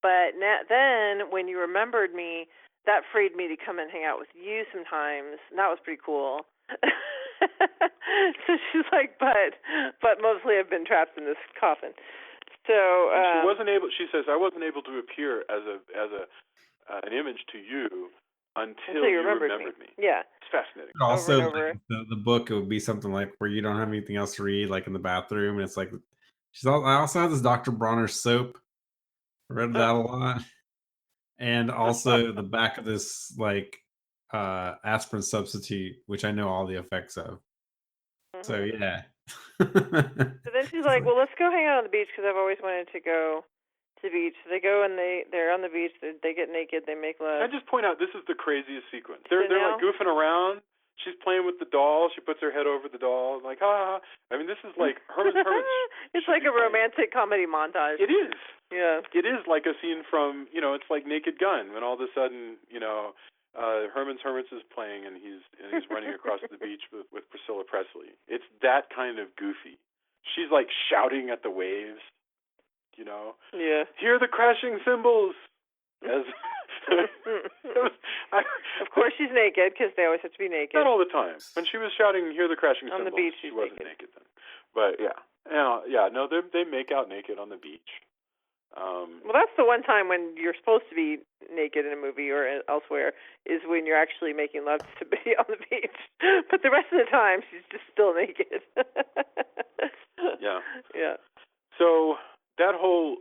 But then, when you remembered me, that freed me to come and hang out with you sometimes. And that was pretty cool." So she's like, but mostly I've been trapped in this coffin. So she wasn't able. She says, "I wasn't able to appear as an image to you until you remembered me." Yeah, it's fascinating. Also, over. Like, the book, it would be something like where you don't have anything else to read, like in the bathroom, and it's like I also have this Dr. Bronner soap. I read that a lot, and also the back of this like aspirin substitute, which I know all the effects of. Mm-hmm. So yeah. So then she's like, "Well, let's go hang out on the beach because I've always wanted to go to the beach." So they go and they're on the beach. They get naked. They make love. Can I just point out, this is the craziest sequence. They're like goofing around. She's playing with the doll. She puts her head over the doll. Like, ha. I mean, this is like Herman's. It's like a romantic comedy montage. It is. Yeah. It is like a scene from, it's like Naked Gun, when all of a sudden, Herman's Hermits is playing and he's running across the beach with Priscilla Presley. It's that kind of goofy. She's like shouting at the waves, Yeah. Hear the crashing cymbals. As of course she's naked because they always have to be naked. Not all the time. When she was shouting, "Hear the crashing cymbals," on the beach, she wasn't naked then. But no, they make out naked on the beach. Well, that's the one time when you're supposed to be naked in a movie or elsewhere, is when you're actually making love to somebody on the beach. But the rest of the time, she's just still naked. Yeah. Yeah. So that whole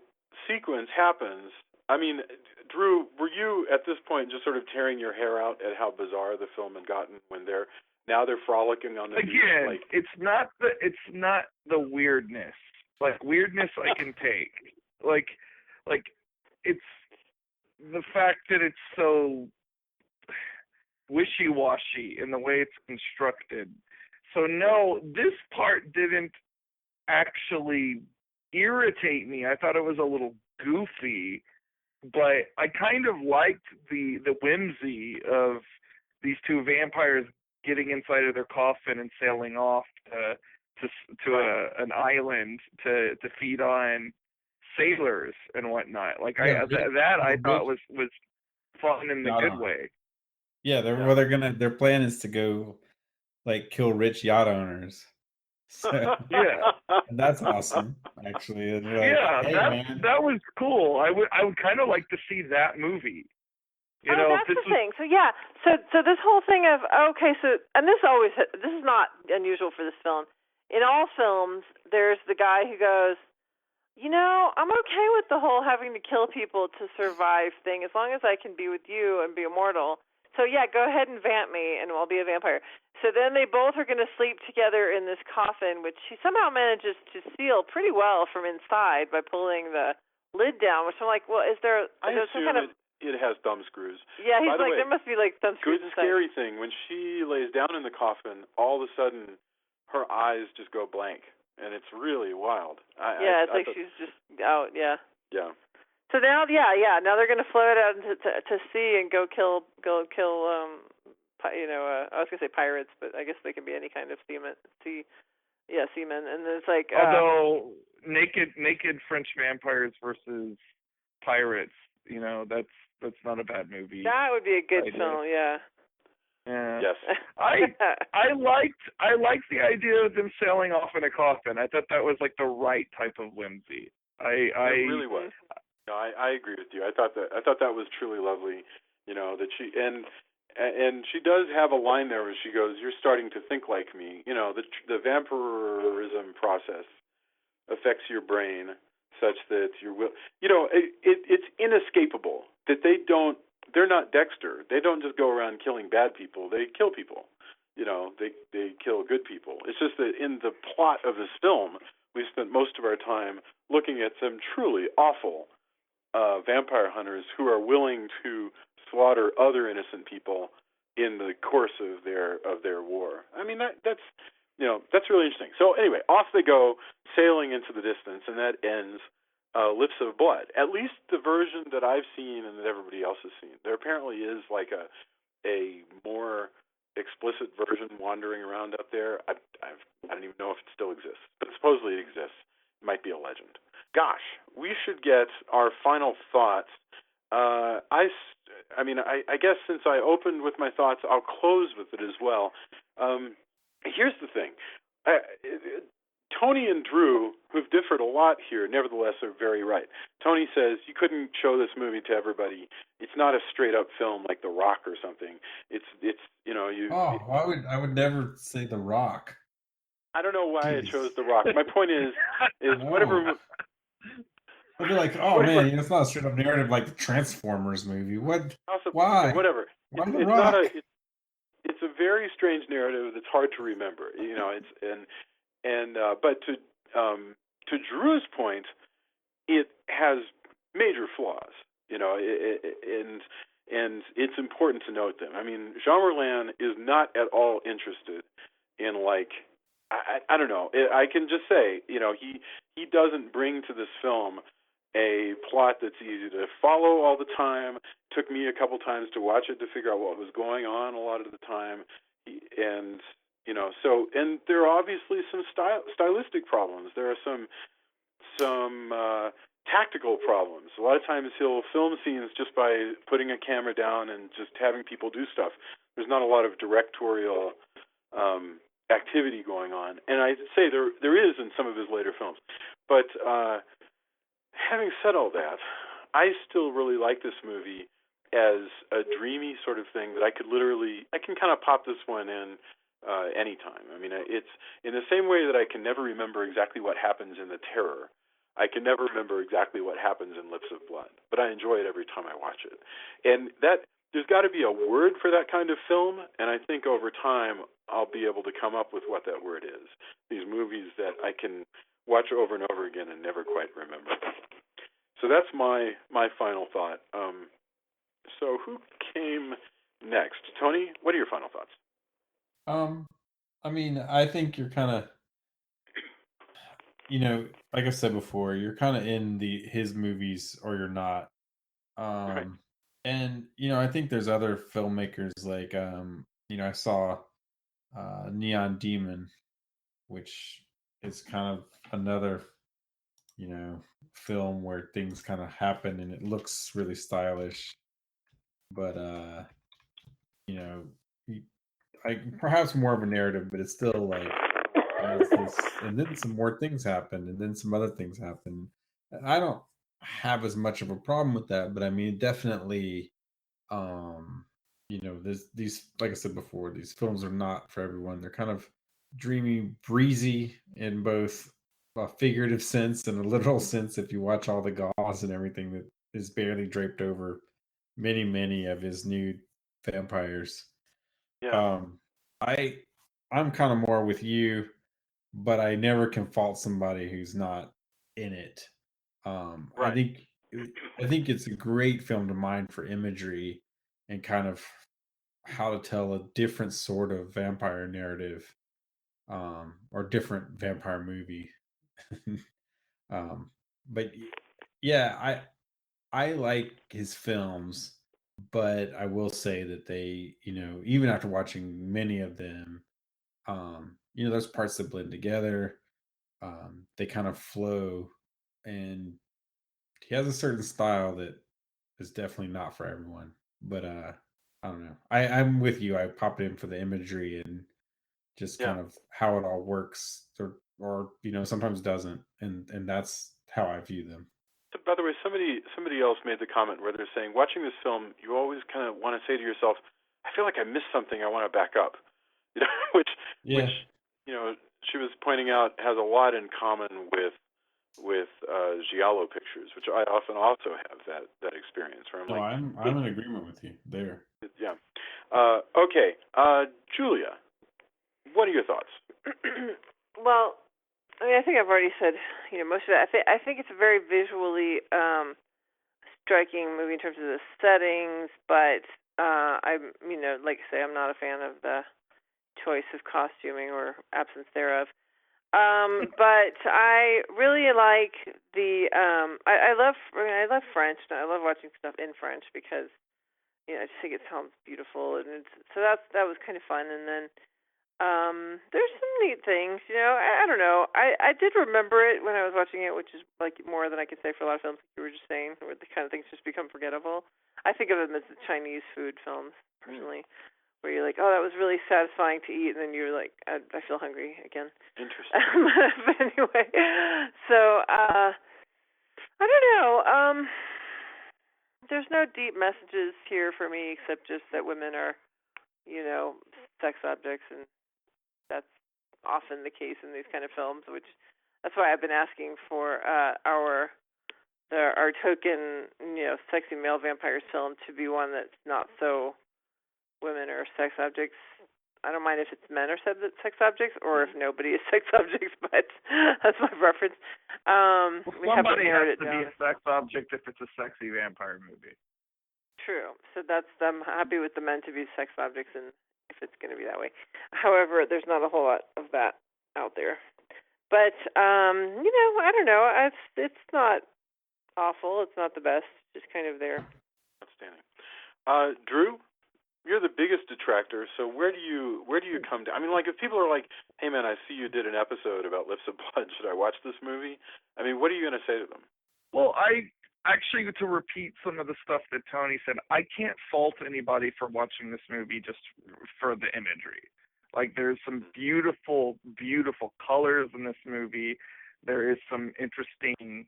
sequence happens. I mean, Drew, were you at this point just sort of tearing your hair out at how bizarre the film had gotten when they're frolicking on the beach? Again, it's not the weirdness. Like, weirdness I can take. Like it's the fact that it's so wishy-washy in the way it's constructed. So no, this part didn't actually irritate me. I thought it was a little goofy, but I kind of liked the whimsy of these two vampires getting inside of their coffin and sailing off to an island to feed on sailors and whatnot. Like I thought was fun in the good way. Yeah, their plan is to go like kill rich yacht owners. So, yeah, that's awesome. Actually, like, that was cool. I would kind of like to see that movie. That's the thing. So yeah, so this whole thing of and this is not unusual for this film. In all films, there's the guy who goes, I'm okay with the whole having to kill people to survive thing as long as I can be with you and be immortal. So yeah, go ahead and vamp me and I'll be a vampire. So then they both are going to sleep together in this coffin, which she somehow manages to seal pretty well from inside by pulling the lid down, which I'm like, well, is there some kind of... It has thumb screws. Yeah, he's like, there must be like thumb screws inside. Good scary thing, when she lays down in the coffin, all of a sudden her eyes just go blank. And it's really wild. It's like she's just out, yeah. Yeah. So now, now they're going to float out to sea and go kill. I was going to say pirates, but I guess they can be any kind of seamen. And it's like. Although naked French vampires versus pirates, that's not a bad movie. That would be a good film, yeah. Yeah. Yes. I liked the idea of them sailing off in a coffin. I thought that was like the right type of whimsy. It really was. No, I agree with you. I thought that was truly lovely. That she and she does have a line there where she goes, "You're starting to think like me." The vampirism process affects your brain such that your will. It's inescapable that they're not Dexter. They don't just go around killing bad people. They kill people. They kill good people. It's just that in the plot of this film, we spent most of our time looking at some truly awful vampire hunters who are willing to slaughter other innocent people in the course of their war. I mean, that's really interesting. So anyway, off they go, sailing into the distance, and that ends Lips of Blood. At least the version that I've seen and that everybody else has seen. There apparently is like a more explicit version wandering around up there. I don't even know if it still exists, but supposedly it exists. It might be a legend. Gosh, we should get our final thoughts. I guess since I opened with my thoughts, I'll close with it as well. Here's the thing. Tony and Drew, who've differed a lot here, nevertheless are very right. Tony says you couldn't show this movie to everybody. It's not a straight-up film like The Rock or something. It's I would never say The Rock. I don't know why I chose The Rock. My point is whatever. I'd be like, oh man, it's not a straight up narrative like the Transformers movie. What? Why? Whatever. Why it's The Rock? It's a very strange narrative that's hard to remember. But to Drew's point, it has major flaws. And it's important to note them. I mean, Jean Rollin is not at all interested in I don't know. I can just say, he doesn't bring to this film a plot that's easy to follow all the time. Took me a couple times to watch it to figure out what was going on a lot of the time. And there are obviously some stylistic problems. There are some tactical problems. A lot of times he'll film scenes just by putting a camera down and just having people do stuff. There's not a lot of directorial activity going on, and I'd say there is in some of his later films. But having said all that, I still really like this movie as a dreamy sort of thing that I can kind of pop this one in anytime. I mean, it's in the same way that I can never remember exactly what happens in The Terror. I can never remember exactly what happens in Lips of Blood, but I enjoy it every time I watch it. And there's got to be a word for that kind of film, and I think over time I'll be able to come up with what that word is. These movies that I can watch over and over again and never quite remember. So that's my final thought. So who came next? Tony, what are your final thoughts? I mean, I think you're kind of, like I said before, you're kind of in his movies or you're not. Right. And I think there's other filmmakers like I saw Neon Demon, which is kind of another film where things kind of happen and it looks really stylish, but perhaps more of a narrative, but it's still like and then some more things happen, and then some other things happen. I don't have as much of a problem with that, but I mean, definitely, there's these, like I said before, these films are not for everyone. They're kind of dreamy, breezy in both a figurative sense and a literal sense. If you watch all the gauze and everything that is barely draped over many of his nude vampires. Yeah. I'm kind of more with you, but I never can fault somebody who's not in it. Right. I think it's a great film to mine for imagery and kind of how to tell a different sort of vampire narrative, or different vampire movie. But yeah, I like his films, but I will say that they, even after watching many of them, there's parts that blend together. They kind of flow, and he has a certain style that is definitely not for everyone. But I don't know. I'm with you. I pop it in for the imagery and just Yeah. kind of how it all works, or sometimes doesn't, and that's how I view them. So, by the way, somebody else made the comment where they're saying, watching this film, you always kind of want to say to yourself, I feel like I missed something. I want to back up, which Yeah. she was pointing out has a lot in common with giallo pictures, which I often also have that experience where I'm No, like, I'm in agreement with you there. yeah. Okay, Julia, what are your thoughts? Well, I mean, I think I've already said, most of it. I think it's a very visually striking movie in terms of the settings, but I'm, like I say, I'm not a fan of the choice of costuming or absence thereof. But I really like the I love French, and I love watching stuff in French because I just think it sounds beautiful, and that was kind of fun. And then there's some neat things, I don't know. I did remember it when I was watching it, which is like more than I could say for a lot of films, like you were just saying, where the kind of things just become forgettable. I think of them as the Chinese food films, personally, where you're like, oh, that was really satisfying to eat, and then you're like, I feel hungry again. Interesting. But anyway, so I don't know. There's no deep messages here for me except just that women are, sex objects, and that's often the case in these kind of films. That's why I've been asking for our token, sexy male vampires film to be one that's not so women are sex objects. I don't mind if it's men are sex objects or if nobody is sex objects, but that's my preference. We somebody narrowed has to it down. be a sex object if it's a sexy vampire movie. True. So I'm happy with the men to be sex objects, and if it's going to be that way. However, there's not a whole lot of that out there. But I don't know. It's not awful. It's not the best. Just kind of there. Outstanding. Drew, you're the biggest detractor, so where do you come down? I mean, like, if people are like, hey man, I see you did an episode about Lips of Blood, should I watch this movie? I mean, what are you going to say to them? Well, I actually, to repeat some of the stuff that Tony said, I can't fault anybody for watching this movie just for the imagery. Like, there's some beautiful, beautiful colors in this movie. There is some interesting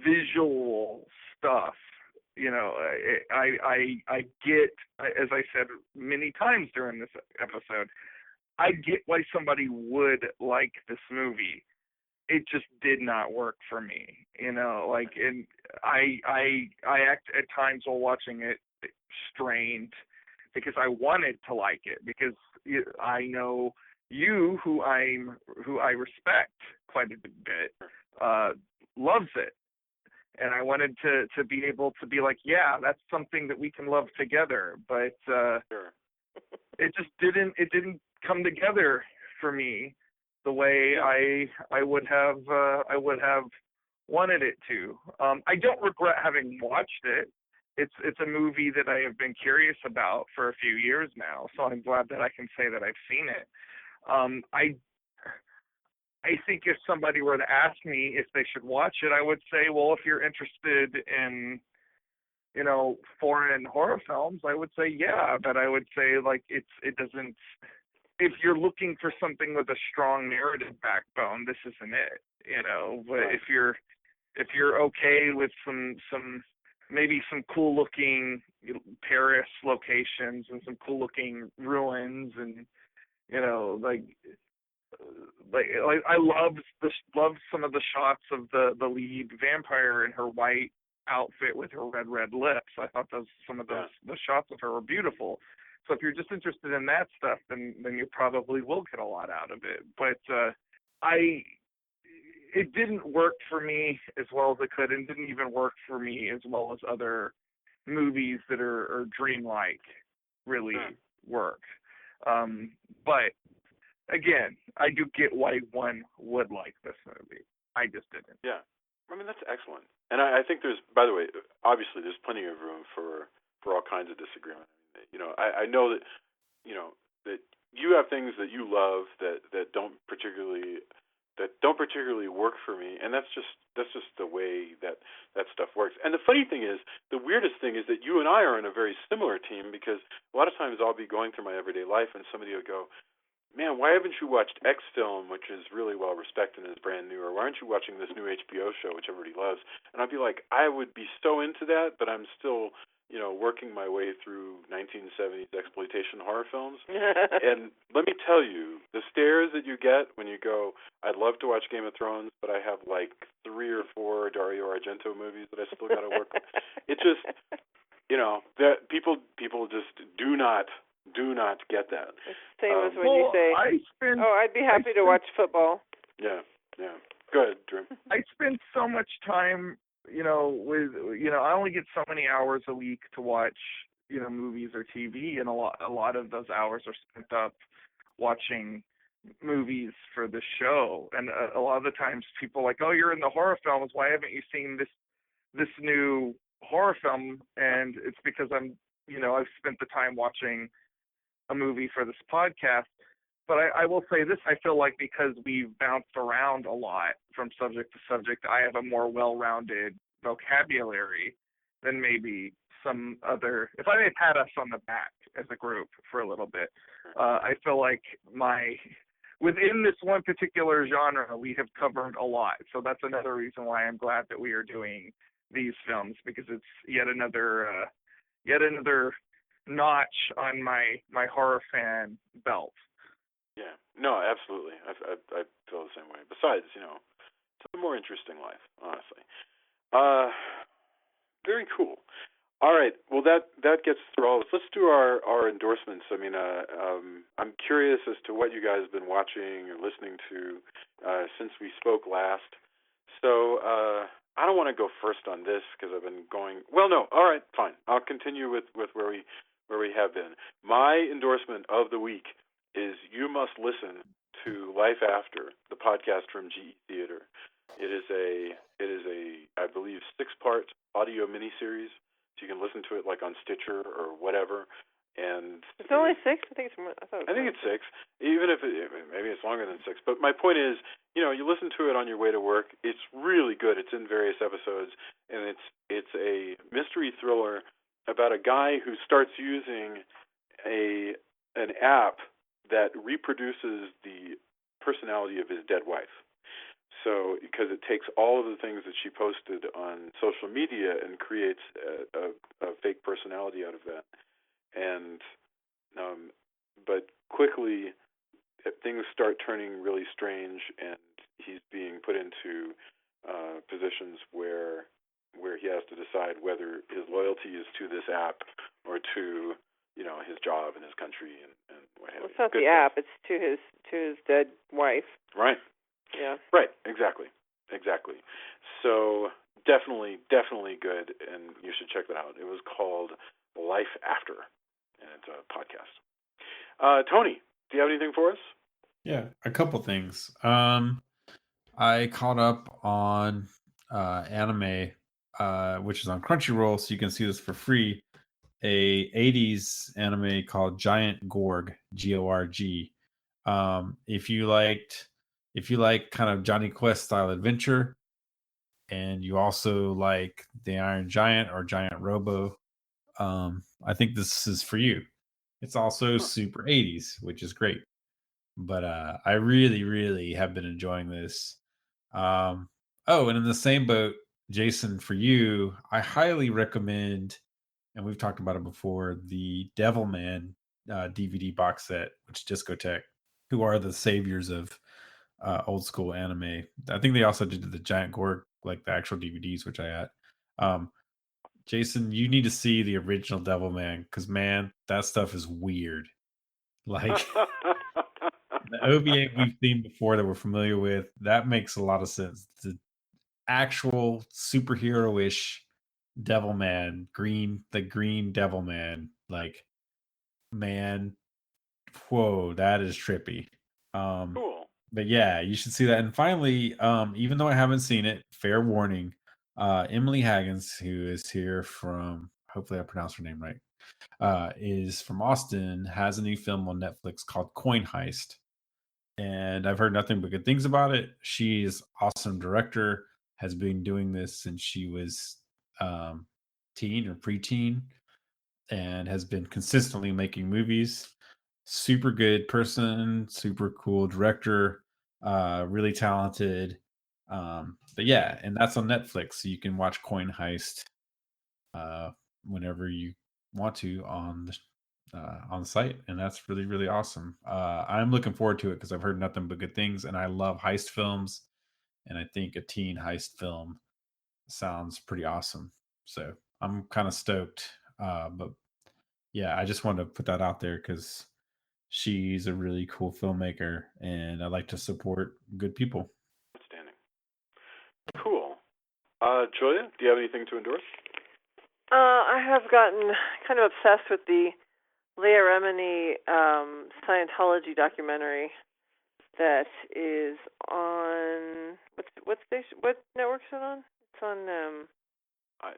visual stuff. I get, as I said many times during this episode, I get why somebody would like this movie. It just did not work for me, and I act at times while watching it strained because I wanted to like it, because I know you, who I respect quite a bit, loves it. And I wanted to be able to be like, yeah, that's something that we can love together. But Sure. it just didn't come together for me the way I would have wanted it to. I don't regret having watched it. It's a movie that I have been curious about for a few years now, so I'm glad that I can say that I've seen it. I think if somebody were to ask me if they should watch it, I would say, well, if you're interested in, foreign horror films, I would say, yeah. But I would say, like, it doesn't, if you're looking for something with a strong narrative backbone, this isn't it, But Right. if you're okay with some maybe some cool looking Paris locations and some cool looking ruins, and, like I love some of the shots of the lead vampire in her white outfit with her red lips. I thought some of those shots of her were beautiful. So if you're just interested in that stuff, then you probably will get a lot out of it. But it didn't work for me as well as it could, and didn't even work for me as well as other movies that are dreamlike really work. But again, I do get why one would like this movie. I just didn't. Yeah. I mean, that's excellent. And I think there's, by the way, obviously there's plenty of room for all kinds of disagreement. I know that that you have things that you love that don't particularly work for me, and that's just the way that stuff works. And the funny thing is, the weirdest thing is that you and I are in a very similar team, because a lot of times I'll be going through my everyday life and somebody will go, man, why haven't you watched X film, which is really well respected and is brand new, or why aren't you watching this new HBO show, which everybody loves? And I'd be like, I would be so into that, but I'm still, working my way through 1970s exploitation horror films. And let me tell you, the stares that you get when you go, I'd love to watch Game of Thrones, but I have like 3 or 4 Dario Argento movies that I still got to work on. It just, that people just do not get that. Same as when you say, I'd be happy to watch football. Yeah. Go ahead, Drew. I spend so much time, I only get so many hours a week to watch, movies or TV, and a lot of those hours are spent up watching movies for the show. And a lot of the times people are like, oh, you're in the horror films, why haven't you seen this new horror film? And it's because I've spent the time watching a movie for this podcast. But I will say this, I feel like because we've bounced around a lot from subject to subject, I have a more well-rounded vocabulary than maybe some other. If I may pat us on the back as a group for a little bit, I feel like within this one particular genre, we have covered a lot. So that's another reason why I'm glad that we are doing these films, because it's yet another notch on my horror fan belt. Yeah, no, absolutely. I feel the same way. Besides, it's a more interesting life, honestly. Very cool. All right. Well, that gets through all this. Let's do our endorsements. I mean, I'm curious as to what you guys have been watching or listening to since we spoke last. So I don't want to go first on this because I've been going. Well, no. All right, fine. I'll continue with where we have been. My endorsement of the week is you must listen to Life After, the podcast from GE Theater. It is a I believe 6-part audio miniseries. So you can listen to it like on Stitcher or whatever. And it's only 6. I think it's 6. Even if maybe it's longer than 6. But my point is, you listen to it on your way to work. It's really good. It's in various episodes, and it's a mystery thriller about a guy who starts using an app that reproduces the personality of his dead wife. So, because it takes all of the things that she posted on social media and creates a fake personality out of that. And, but quickly things start turning really strange, and he's being put into positions where he has to decide whether his loyalty is to this app or to his job and his country and what have you. It's not the app; it's to his dead wife. Right. Yeah. Right. Exactly. So definitely good, and you should check that out. It was called Life After, and it's a podcast. Tony, do you have anything for us? Yeah, a couple things. I caught up on anime, which is on Crunchyroll, so you can see this for free. A 80s anime called Giant Gorg, Gorg. If you like kind of Johnny Quest style adventure, and you also like the Iron Giant or Giant Robo, I think this is for you. It's also super 80s, which is great. But I really, really have been enjoying this. And in the same boat, Jason, for you, I highly recommend, and we've talked about it before, the Devilman DVD box set, which is Discotek, who are the saviors of old school anime. I think they also did the Giant Gorg, like the actual DVDs, which I had. Jason, you need to see the original Devilman, because man, that stuff is weird. Like the OVA we've seen before that we're familiar with, that makes a lot of sense. The actual superhero-ish Devilman, the green Devilman, like, man, whoa, that is trippy. Cool. But yeah, you should see that. And finally, even though I haven't seen it, fair warning, Emily Haggins, who is here from, hopefully I pronounced her name right, is from Austin, has a new film on Netflix called Coin Heist. And I've heard nothing but good things about it. She's awesome director, has been doing this since she was teen or preteen, and has been consistently making movies. Super good person, super cool director, really talented. But yeah, and that's on Netflix, so you can watch Coin Heist whenever you want to on the site, and that's really really awesome. I'm looking forward to it because I've heard nothing but good things, and I love heist films, and I think a teen heist film sounds pretty awesome. So I'm kind of stoked. But yeah, I just wanted to put that out there because she's a really cool filmmaker, and I like to support good people. Outstanding. Cool. Julia, do you have anything to endorse? I have gotten kind of obsessed with the Leah Remini Scientology documentary that is on what station? What network is it on? It's on. Gosh,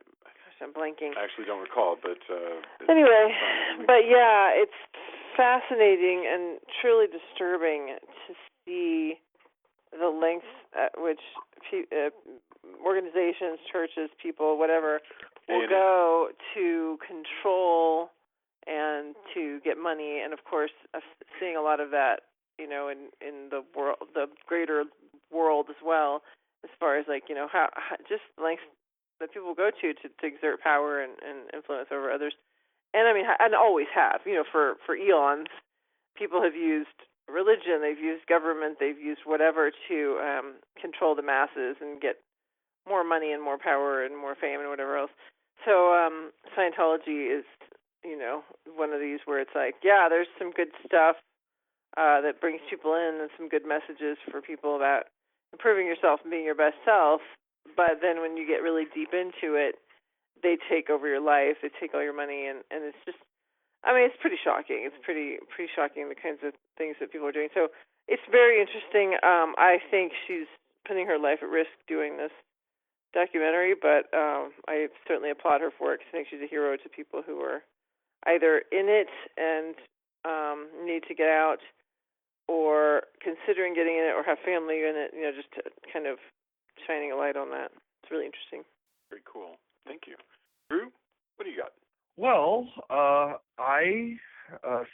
I'm blanking. I actually don't recall, but anyway, but yeah, it's fascinating and truly disturbing to see the lengths at which organizations, churches, people, whatever, will go to control and to get money. And of course, seeing a lot of that, in the world, the greater world as well, as far as like, how just lengths that people go to exert power and influence over others. And I mean, and always have, for eons, people have used religion, they've used government, they've used whatever to control the masses and get more money and more power and more fame and whatever else. So Scientology is, one of these where it's like, yeah, there's some good stuff that brings people in and some good messages for people about improving yourself and being your best self. But then when you get really deep into it, they take over your life, they take all your money, and it's just, I mean, it's pretty shocking. It's pretty shocking, the kinds of things that people are doing. So it's very interesting. I think she's putting her life at risk doing this documentary, but I certainly applaud her for it because I think she's a hero to people who are either in it and need to get out, or considering getting in it, or have family in it, just to kind of shining a light on that. It's really interesting. Very cool. Thank you. Drew, what do you got? Well, I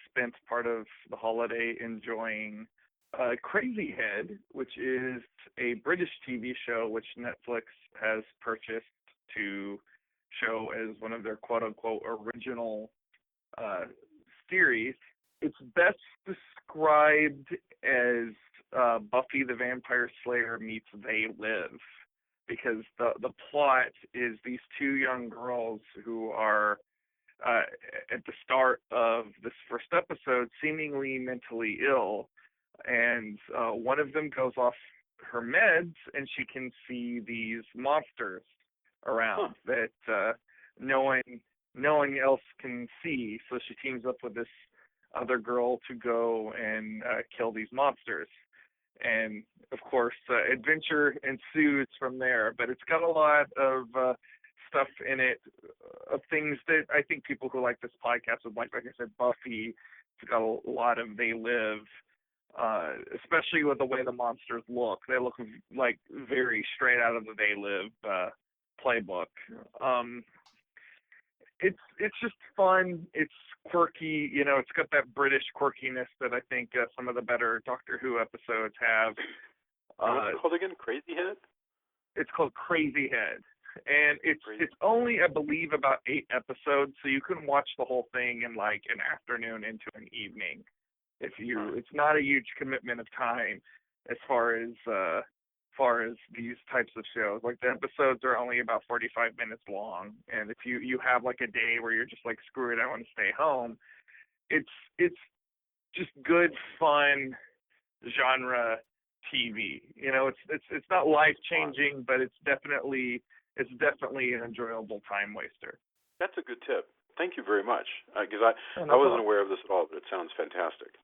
spent part of the holiday enjoying Crazy Head, which is a British TV show which Netflix has purchased to show as one of their quote-unquote original series. It's best described as Buffy the Vampire Slayer meets They Live, because the plot is these two young girls who are at the start of this first episode seemingly mentally ill, and one of them goes off her meds and she can see these monsters around that no one else can see, so she teams up with this other girl to go and kill these monsters. And of course, adventure ensues from there. But it's got a lot of stuff in it, of things that I think people who like this podcast would like. Like I said, Buffy. It's got a lot of They Live, especially with the way the monsters look. They look like very straight out of the They Live playbook. It's just fun. It's quirky. It's got that British quirkiness that I think some of the better Doctor Who episodes have. What's it called again? Crazy Head? It's called Crazy Head. And it's only, I believe, about 8 episodes, so you can watch the whole thing in like an afternoon into an evening. It's not a huge commitment of time as far as these types of shows. Like, the episodes are only about 45 minutes long, and if you have like a day where you're just like, screw it, I want to stay home, it's just good, fun genre TV. It's not life changing, but it's definitely an enjoyable time waster. That's a good tip. Thank you very much, because I wasn't aware of this at all, but it sounds fantastic.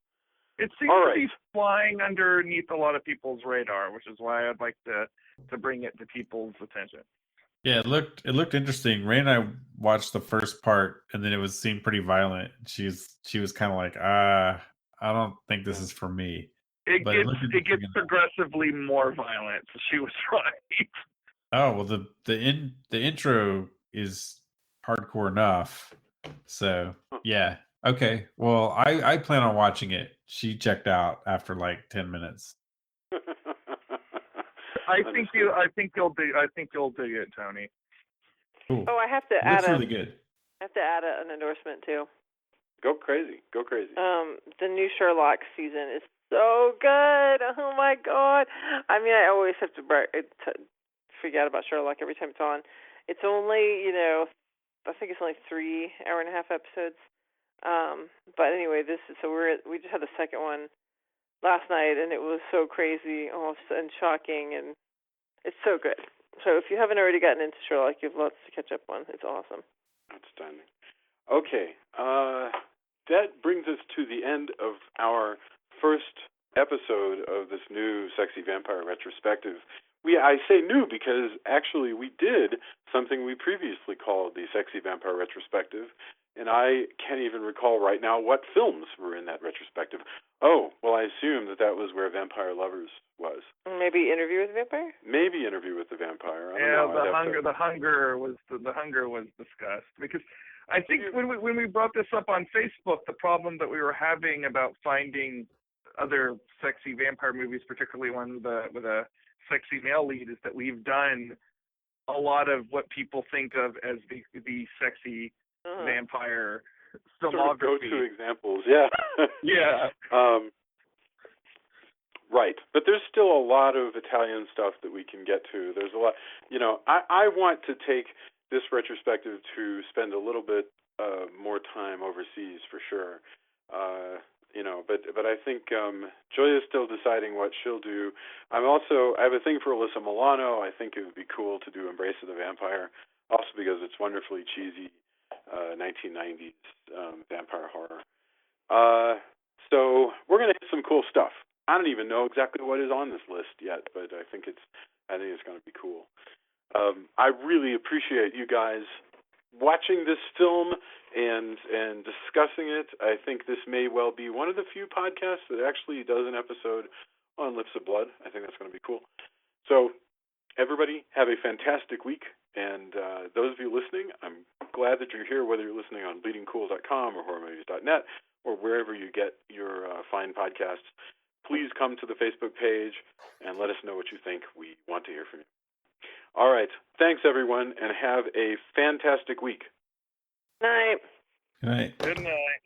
It seems to be flying underneath a lot of people's radar, which is why I'd like to bring it to people's attention. Yeah, it looked interesting. Ray and I watched the first part, and then it seemed pretty violent. She was kind of like, I don't think this is for me. It But gets progressively more violent. So she was right. Oh well, the intro is hardcore enough. So yeah, okay. Well, I plan on watching it. She checked out after like 10 minutes. I think you'll dig it, Tony. Cool. Oh, I have to That's really good. I have to add an endorsement too. Go crazy. The new Sherlock season is so good. Oh my god! I mean, I always have to forget about Sherlock every time it's on. It's only, I think it's only 3.5 episodes. But anyway, we just had the second one last night, and it was so crazy, and shocking, and it's so good. So if you haven't already gotten into Sherlock, you have lots to catch up on. It's awesome. Outstanding. Okay, that brings us to the end of our first episode of this new Sexy Vampire Retrospective. I say new because actually we did something we previously called the Sexy Vampire Retrospective, and I can't even recall right now what films were in that retrospective. Oh, well, I assume that was where Vampire Lovers was. Maybe Interview with the Vampire? Maybe Interview with the Vampire. I don't know. The hunger was discussed, because I think when we brought this up on Facebook, the problem that we were having about finding other sexy vampire movies, particularly one with a sexy male lead, is that we've done a lot of what people think of as the sexy vampire filmography. Sort of go-to examples, yeah. Yeah. Right, but there's still a lot of Italian stuff that we can get to. There's a lot, I want to take this retrospective to spend a little bit more time overseas for sure. But I think Julia's still deciding what she'll do. I have a thing for Alyssa Milano. I think it would be cool to do Embrace of the Vampire, also because it's wonderfully cheesy 1990s vampire horror. So we're gonna hit some cool stuff. I don't even know exactly what is on this list yet, but I think it's going to be cool. I really appreciate you guys watching this film and discussing it. I think this may well be one of the few podcasts that actually does an episode on Lips of Blood. I think that's going to be cool. So everybody have a fantastic week, and those of you listening, I'm glad that you're here, whether you're listening on bleedingcool.com or horrormovies.net or wherever you get your fine podcasts. Please come to the Facebook page and let us know what you think. We want to hear from you. All right. Thanks, everyone, and have a fantastic week. Night. Good night. Good night.